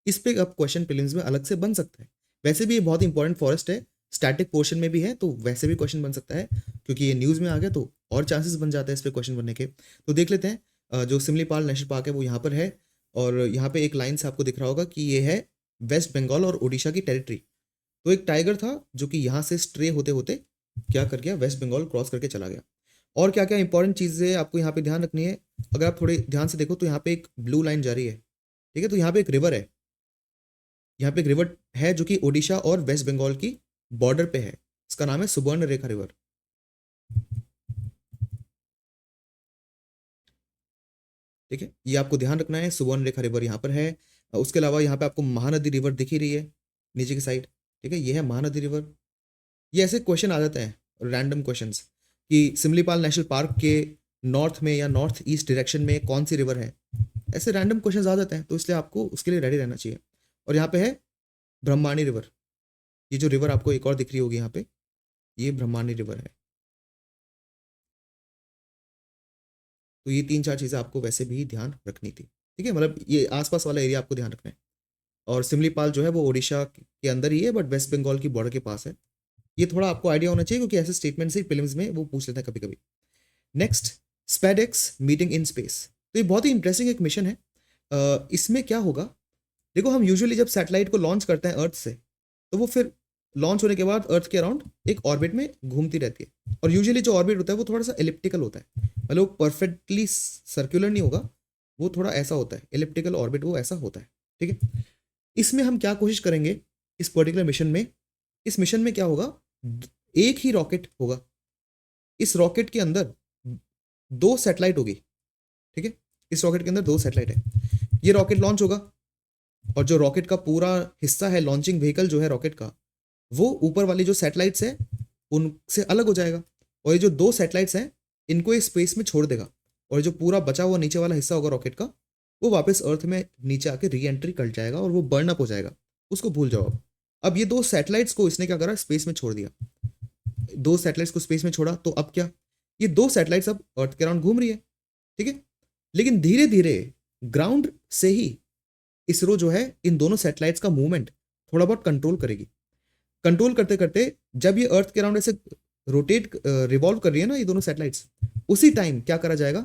इस पे अब क्वेश्चन प्रीलिम्स में अलग से बन सकता है। वैसे भी ये बहुत इंपॉर्टेंट फॉरेस्ट है, स्टैटिक पोर्शन में भी है, तो वैसे भी क्वेश्चन बन सकता है, क्योंकि ये न्यूज़ में आ गया तो और चांसेस बन जाते हैं इस पे क्वेश्चन बनने के। तो देख लेते हैं, जो सिमलीपाल नेशनल पार्क है वो यहाँ पर है, और यहाँ पे एक लाइन से आपको दिख रहा होगा कि ये है वेस्ट बंगाल और उड़ीसा की टेरिटरी। तो एक टाइगर था जो कि यहाँ से स्ट्रे होते होते क्या कर गया, वेस्ट बंगाल क्रॉस करके चला गया। और क्या क्या इंपॉर्टेंट चीज़ें आपको यहाँ पे ध्यान रखनी है, अगर आप थोड़े ध्यान से देखो तो यहाँ पे एक ब्लू लाइन जा रही है, ठीक है। तो यहाँ पे एक रिवर है, यहाँ पे एक रिवर है जो कि ओडिशा और वेस्ट बंगाल की बॉर्डर पे है। इसका नाम है सुबर्ण रेखा रिवर, ठीक है। ये आपको ध्यान रखना है, सुबर्ण रेखा रिवर यहाँ पर है। उसके अलावा यहाँ पे आपको महानदी रिवर दिख ही रही है नीचे की साइड, ठीक है, ये है महानदी रिवर। ये ऐसे क्वेश्चन आ जाते हैं रैंडम क्वेश्चंस कि सिमलीपाल नेशनल पार्क के नॉर्थ में या नॉर्थ ईस्ट डायरेक्शन में कौन सी रिवर है, ऐसे रैंडम क्वेश्चंस आ जाते हैं, तो इसलिए आपको उसके लिए रेडी रहना चाहिए। और यहाँ पे है ब्रह्माणी रिवर, ये जो रिवर आपको एक और दिख रही होगी यहाँ पे, ये ब्रह्माणी रिवर है। तो ये 3-4 चीज़ें आपको वैसे भी ध्यान रखनी थी, ठीक है, मतलब ये आसपास वाला एरिया आपको ध्यान रखना है। और सिमलीपाल जो है वो ओडिशा के अंदर ही है, बट वेस्ट बंगाल की बॉर्डर के पास है। ये थोड़ा आपको आइडिया होना चाहिए, क्योंकि ऐसे स्टेटमेंट से फिल्म्स में वो पूछ लेते हैं कभी कभी। Next, SpaDeX meeting in space. तो ये बहुत ही इंटरेस्टिंग एक मिशन है। इसमें क्या होगा, देखो हम यूजुअली जब सैटेलाइट को लॉन्च करते हैं अर्थ से, तो वो फिर लॉन्च होने के बाद अर्थ के अराउंड एक ऑर्बिट में घूमती रहती है, और यूजुअली जो ऑर्बिट होता है वो थोड़ा सा एलिप्टिकल होता है। मतलब परफेक्टली सर्कुलर नहीं होगा, वो थोड़ा ऐसा होता है, एलिप्टिकल ऑर्बिट वो ऐसा होता है। ठीक है, इसमें हम क्या कोशिश करेंगे इस पर्टिकुलर मिशन में, इस मिशन में क्या होगा, एक ही रॉकेट होगा, इस रॉकेट के अंदर दो सैटेलाइट होगी। ठीक है, इस रॉकेट के अंदर दो सैटेलाइट है, ये रॉकेट लॉन्च होगा और जो रॉकेट का पूरा हिस्सा है, लॉन्चिंग व्हीकल जो है रॉकेट का, वो ऊपर वाली जो सैटेलाइट्स है उनसे अलग हो जाएगा, और ये जो दो सैटेलाइट्स हैं इनको ये स्पेस में छोड़ देगा, और जो पूरा बचा हुआ नीचे वाला हिस्सा होगा रॉकेट का, वो वापस अर्थ में नीचे आके री एंट्री कर जाएगा और वो बर्न अप हो जाएगा, उसको भूल जाओ। अब ये दो सैटेलाइट्स को इसने क्या करा, स्पेस में छोड़ दिया, दो सैटेलाइट्स को स्पेस में छोड़ा, तो अब क्या, ये दो सैटेलाइट्स अब अर्थ के अराउंड घूम रही है। ठीक है, लेकिन धीरे धीरे ग्राउंड से ही इसरो जो है इन दोनों सैटेलाइट्स का मूवमेंट थोड़ा बहुत कंट्रोल करेगी। कंट्रोल करते करते जब ये अर्थ के अराउंड ऐसे रोटेट रिवॉल्व कर रही है ना ये दोनों सैटेलाइट्स, उसी टाइम क्या करा जाएगा,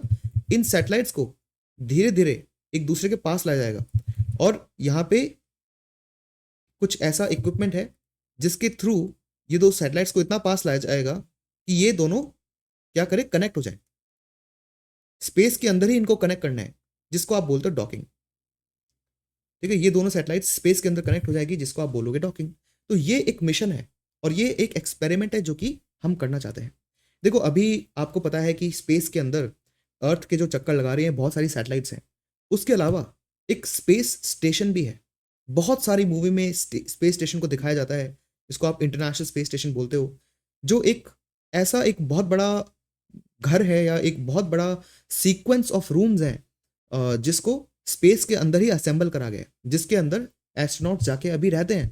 इन सैटेलाइट्स को धीरे धीरे एक दूसरे के पास लाया जाएगा, और यहाँ पे कुछ ऐसा इक्विपमेंट है जिसके थ्रू ये दो सैटेलाइट्स को इतना पास लाया जाएगा कि ये दोनों क्या करे, कनेक्ट हो जाए। स्पेस के अंदर ही इनको कनेक्ट करना है, जिसको आप बोलते हो डॉकिंग। ठीक है, ये दोनों सैटेलाइट स्पेस के अंदर कनेक्ट हो जाएगी, जिसको आप बोलोगे डॉकिंग। तो ये एक मिशन है और ये एक एक्सपेरिमेंट है जो कि हम करना चाहते हैं। देखो अभी आपको पता है कि स्पेस के अंदर अर्थ के जो चक्कर लगा रही हैं बहुत सारी सैटेलाइट्स हैं, उसके अलावा एक स्पेस स्टेशन भी है। बहुत सारी मूवी में स्पेस स्टेशन को दिखाया जाता है, जिसको आप इंटरनेशनल स्पेस स्टेशन बोलते हो, जो एक ऐसा एक बहुत बड़ा घर है या एक बहुत बड़ा सीक्वेंस ऑफ रूम्स है, जिसको स्पेस के अंदर ही असेंबल करा गया है, जिसके अंदर एस्ट्रोनॉट जाके अभी रहते हैं।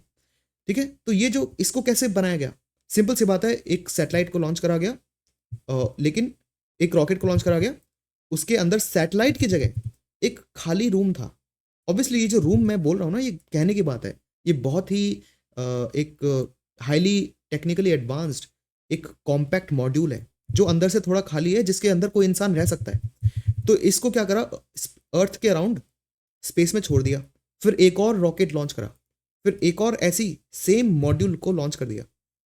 ठीक है, तो ये जो इसको कैसे बनाया गया, सिंपल सी बात है, एक सैटेलाइट को लॉन्च करा गया, लेकिन एक रॉकेट को लॉन्च करा गया, उसके अंदर सैटेलाइट की जगह एक खाली रूम था। ऑब्वियसली ये जो रूम मैं बोल रहा हूँ ना, ये कहने की बात है, ये बहुत ही एक हाईली टेक्निकली एडवांस्ड एक कॉम्पैक्ट मॉड्यूल है जो अंदर से थोड़ा खाली है, जिसके अंदर कोई इंसान रह सकता है। तो इसको क्या करा, अर्थ के अराउंड स्पेस में छोड़ दिया, फिर एक और रॉकेट लॉन्च करा, फिर एक और ऐसी सेम मॉड्यूल को लॉन्च कर दिया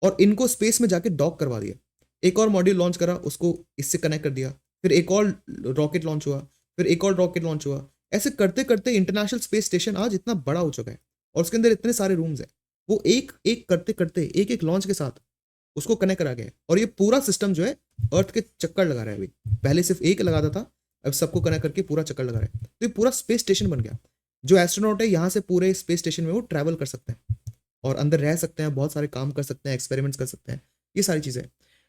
और इनको स्पेस में जाके डॉक करवा दिया। एक और मॉड्यूल लॉन्च करा, उसको इससे कनेक्ट कर दिया, फिर एक और रॉकेट लॉन्च हुआ, फिर एक और रॉकेट लॉन्च हुआ। ऐसे करते करते इंटरनेशनल स्पेस स्टेशन आज इतना बड़ा हो चुका है और उसके अंदर इतने सारे रूम्स हैं, वो एक एक करते करते एक एक लॉन्च के साथ उसको कनेक्ट करा गया है, और ये पूरा सिस्टम जो है अर्थ के चक्कर लगा रहा है। अभी पहले सिर्फ एक लगाता था, अब सबको कनेक्ट करके पूरा चक्कर लगा रहा है, तो ये पूरा स्पेस स्टेशन बन गया। जो एस्ट्रोनॉट है यहाँ से पूरे स्पेस स्टेशन में वो ट्रैवल कर सकते हैं और अंदर रह सकते हैं, बहुत सारे काम कर सकते हैं, एक्सपेरिमेंट्स कर सकते हैं, ये सारी चीज़ें।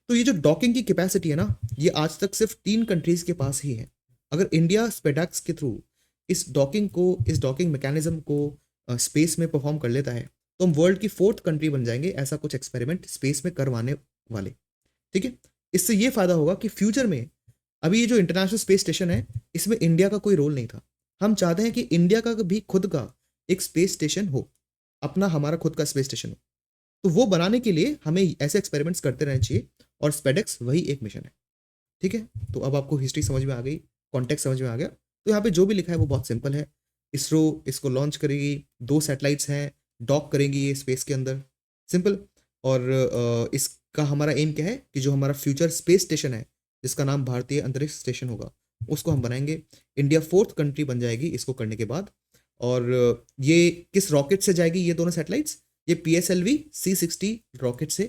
तो ये जो डॉकिंग की कैपेसिटी है ना, ये आज तक सिर्फ 3 कंट्रीज के पास ही है। अगर इंडिया स्पेडैक्स के थ्रू इस डॉकिंग मैकेनिज्म को स्पेस में परफॉर्म कर लेता है, तो हम वर्ल्ड की 4th कंट्री बन जाएंगे ऐसा कुछ एक्सपेरिमेंट स्पेस में करवाने वाले। ठीक है, इससे ये फायदा होगा कि फ्यूचर में, अभी ये जो इंटरनेशनल स्पेस स्टेशन है इसमें इंडिया का कोई रोल नहीं था, हम चाहते हैं कि इंडिया का भी खुद का एक स्पेस स्टेशन हो, अपना हमारा खुद का स्पेस स्टेशन हो। तो वो बनाने के लिए हमें ऐसे एक्सपेरिमेंट्स करते रहने चाहिए, और स्पेडेक्स वही एक मिशन है। ठीक है, तो अब आपको हिस्ट्री समझ में आ गई, कॉन्टेक्स्ट समझ में आ गया। तो यहाँ पे जो भी लिखा है वो बहुत सिंपल है। इसरो इसको लॉन्च करेगी, दो सैटेलाइट्स हैं, डॉक करेंगी ये स्पेस के अंदर, सिंपल। और इसका हमारा एम क्या है कि जो हमारा फ्यूचर स्पेस स्टेशन है, जिसका नाम भारतीय अंतरिक्ष स्टेशन होगा, उसको हम बनाएंगे। इंडिया 4th कंट्री बन जाएगी इसको करने के बाद। और ये किस रॉकेट से जाएगी ये दोनों सैटेलाइट्स, ये PSLV C60 रॉकेट से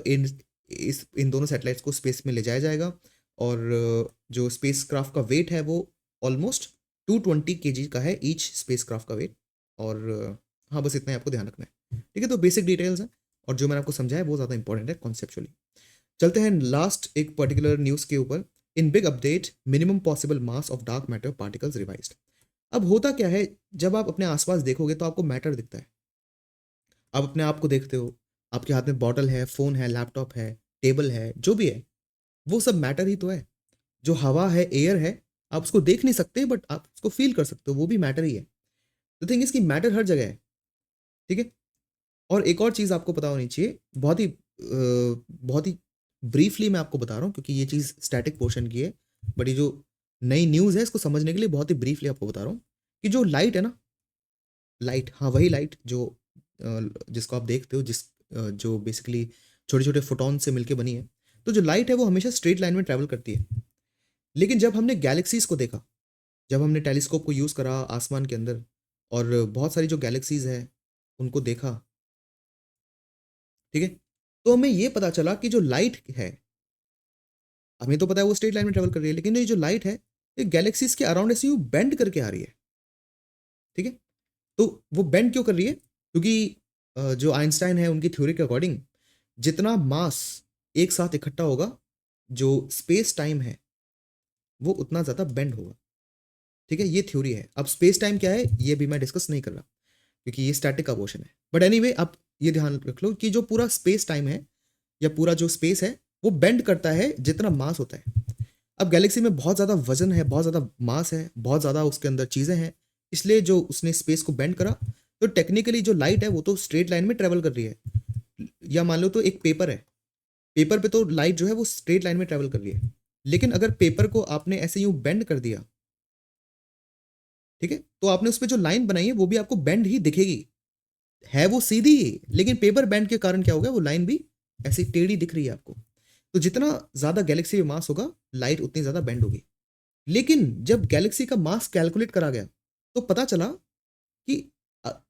इन दोनों सैटेलाइट्स को स्पेस में ले जाया जाएगा। और जो स्पेस क्राफ्ट का वेट है वो ऑलमोस्ट 220 kg का है, ईच स्पेस क्राफ्ट का वेट। और हाँ, बस इतना ही आपको ध्यान रखना है। ठीक है, तो बेसिक डिटेल्स हैं, और जो मैंने आपको समझाया वो ज़्यादा इंपॉर्टेंट है कॉन्सेप्चुअली। चलते हैं लास्ट एक पर्टिकुलर न्यूज़ के ऊपर। In big update, minimum possible mass of dark matter particles revised. अब होता क्या है, जब आप अपने आसपास देखोगे तो आपको मैटर दिखता है, आप अपने आप को देखते हो, आपके हाथ में बॉटल है, फ़ोन है, लैपटॉप है, टेबल है, जो भी है वो सब मैटर ही तो है। जो हवा है, एयर है, आप उसको देख नहीं सकते बट आप उसको फील कर सकते हो, वो भी मैटर ही है। द थिंग इज कि मैटर हर जगह है। ठीक है, और एक और चीज़ आपको पता होनी चाहिए, बहुत ही ब्रीफली मैं आपको बता रहा हूँ क्योंकि ये चीज़ स्टैटिक पोर्शन की है, बट ये जो नई न्यूज़ है इसको समझने के लिए बहुत ही ब्रीफली आपको बता रहा हूँ कि जो लाइट है ना, लाइट, हाँ वही लाइट जो जिसको आप देखते हो, जो बेसिकली छोटे छोटे फोटॉन से मिलके बनी है। तो जो लाइट है वो हमेशा स्ट्रेट लाइन में ट्रैवल करती है। लेकिन जब हमने गैलेक्सीज़ को देखा, जब हमने टेलीस्कोप को यूज़ करा आसमान के अंदर और बहुत सारी जो गैलेक्सीज़ हैं, उनको देखा, ठीक है? तो हमें ये पता चला कि जो लाइट है, हमें तो पता है वो स्ट्रेट लाइन में ट्रैवल कर रही है, लेकिन ये जो लाइट है, ये गैलेक्सीज़ के अराउंड ऐसे यूँ बेंड करके आ रही है, ठीक है? तो वो बेंड क्यों कर रही है? क्योंकि जो आइंस्टाइन है उनकी थ्योरी के अकॉर्डिंग जितना मास एक साथ इकट्ठा होगा, जो स्पेस टाइम है, वो उतना ज़्यादा बेंड होगा, ठीक है? ये थ्योरी है। अब स्पेस टाइम क्या है, ये भी मैं डिस्कस नहीं कर रहा, क्योंकि ये स्टैटिक का पोर्शन है। बट एनीवे आप ये ध्यान रख लो कि जो पूरा स्पेस टाइम है या पूरा जो स्पेस है, वो बेंड करता है जितना मास होता है। अब गैलेक्सी में बहुत ज़्यादा वजन है, बहुत ज़्यादा मास है, बहुत ज़्यादा उसके अंदर चीज़ें हैं, इसलिए जो उसने स्पेस को बेंड करा, तो टेक्निकली जो लाइट है वो तो स्ट्रेट लाइन में ट्रेवल कर रही है। या मान लो तो एक पेपर है, पेपर पे तो लाइट जो है वो स्ट्रेट लाइन में ट्रेवल कर रही है, लेकिन अगर पेपर को आपने ऐसे यूं बेंड कर दिया, ठीक है, तो आपने उस पर जो लाइन बनाई है वो भी आपको बेंड ही दिखेगी, है वो सीधी ही, लेकिन पेपर बेंड के कारण क्या हो गया, वो लाइन भी ऐसी टेढ़ी दिख रही है आपको। तो जितना ज्यादा गैलेक्सी में मास होगा, लाइट उतनी ज्यादा बेंड होगी। लेकिन जब गैलेक्सी का मास कैलकुलेट करा गया, तो पता चला कि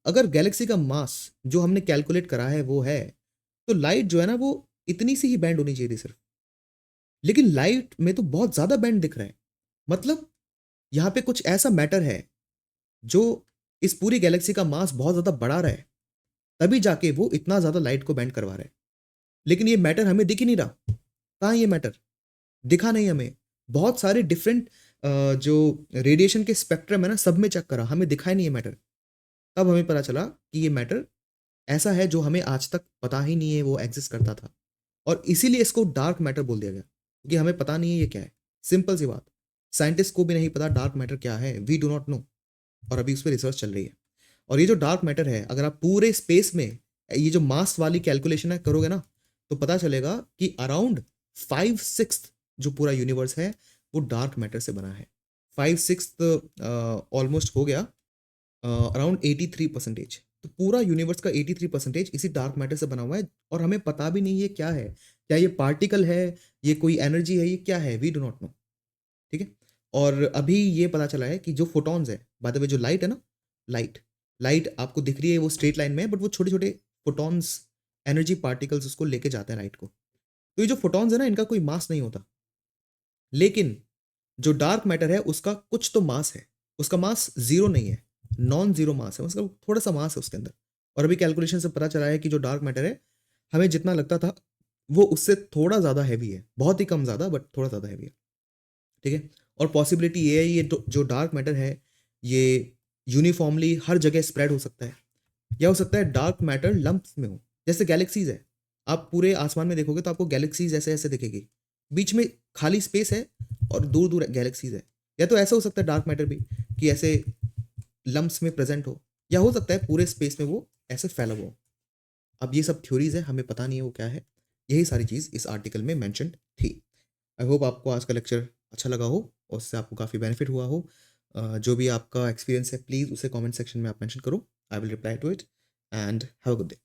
अगर गैलेक्सी का मास जो हमने कैलकुलेट करा है वो है, तो लाइट जो है ना वो इतनी सी ही बैंड होनी चाहिए थी सिर्फ। लेकिन लाइट में तो बहुत ज्यादा बैंड दिख रहा है। मतलब यहाँ पे कुछ ऐसा मैटर है जो इस पूरी गैलेक्सी का मास बहुत ज्यादा बढ़ा रहा है, तभी जाके वो इतना ज्यादा लाइट को बैंड करवा रहा है। लेकिन ये मैटर हमें दिख ही नहीं रहा। कहाँ है ये मैटर? दिखा नहीं हमें। बहुत सारे डिफरेंट जो रेडिएशन के स्पेक्ट्रम है ना, सब में चेक करा, हमें दिखाई नहीं है मैटर। तब हमें पता चला कि ये मैटर ऐसा है जो हमें आज तक पता ही नहीं है वो एग्जिस्ट करता था, और इसीलिए इसको डार्क मैटर बोल दिया गया, क्योंकि हमें पता नहीं है ये क्या है। सिंपल सी बात, साइंटिस्ट को भी नहीं पता डार्क मैटर क्या है, वी डू नॉट नो, और अभी उस पर रिसर्च चल रही है। और ये जो डार्क मैटर है, अगर आप पूरे स्पेस में ये जो मास वाली कैलकुलेशन है करोगे ना, तो पता चलेगा कि अराउंड 5/6 जो पूरा यूनिवर्स है वो डार्क मैटर से बना है। 5/6 ऑलमोस्ट हो गया, अराउंड 83%। तो पूरा यूनिवर्स का 83% इसी डार्क मैटर से बना हुआ है, और हमें पता भी नहीं ये क्या है। क्या ये पार्टिकल है, ये कोई एनर्जी है, ये क्या है, वी डू नॉट नो, ठीक है। और अभी ये पता चला है कि जो फोटॉन्स है, बाय द वे जो लाइट है ना, लाइट लाइट आपको दिख रही है वो स्ट्रेट लाइन में है, बट वो छोटे छोटे फोटॉन्स, एनर्जी पार्टिकल्स उसको लेके जाते हैं लाइट को। तो ये जो फोटॉन्स है ना, इनका कोई मास नहीं होता, लेकिन जो डार्क मैटर है उसका कुछ तो मास है। उसका मास जीरो नहीं है, नॉन जीरो मास है, उसका थोड़ा सा मास है उसके अंदर। और अभी कैलकुलेशन से पता चला है कि जो डार्क मैटर है, हमें जितना लगता था वो उससे थोड़ा ज़्यादा हैवी है, बहुत ही कम ज़्यादा, बट थोड़ा ज़्यादा हैवी है, ठीक है। और पॉसिबिलिटी ये है, ये जो डार्क मैटर है, ये यूनिफॉर्मली हर जगह स्प्रेड हो सकता है, या हो सकता है डार्क मैटर लंप्स में हो, जैसे गैलेक्सीज है। आप पूरे आसमान में देखोगे तो आपको गैलेक्सीज ऐसे ऐसे दिखेगी, बीच में खाली स्पेस है और दूर दूर गैलेक्सीज है। या तो ऐसा हो सकता है डार्क मैटर भी कि ऐसे लम्प्स में प्रेजेंट हो, या हो सकता है पूरे स्पेस में वो ऐसे फैला हुआ हो। अब ये सब थ्योरीज है, हमें पता नहीं है वो क्या है। यही सारी चीज़ इस आर्टिकल में मैंशन थी। आई होप आपको आज का लेक्चर अच्छा लगा हो और उससे आपको काफ़ी बेनिफिट हुआ हो। जो भी आपका एक्सपीरियंस है प्लीज़ उसे कमेंट सेक्शन में आप मेंशन करो, I will reply to it, and have a good day.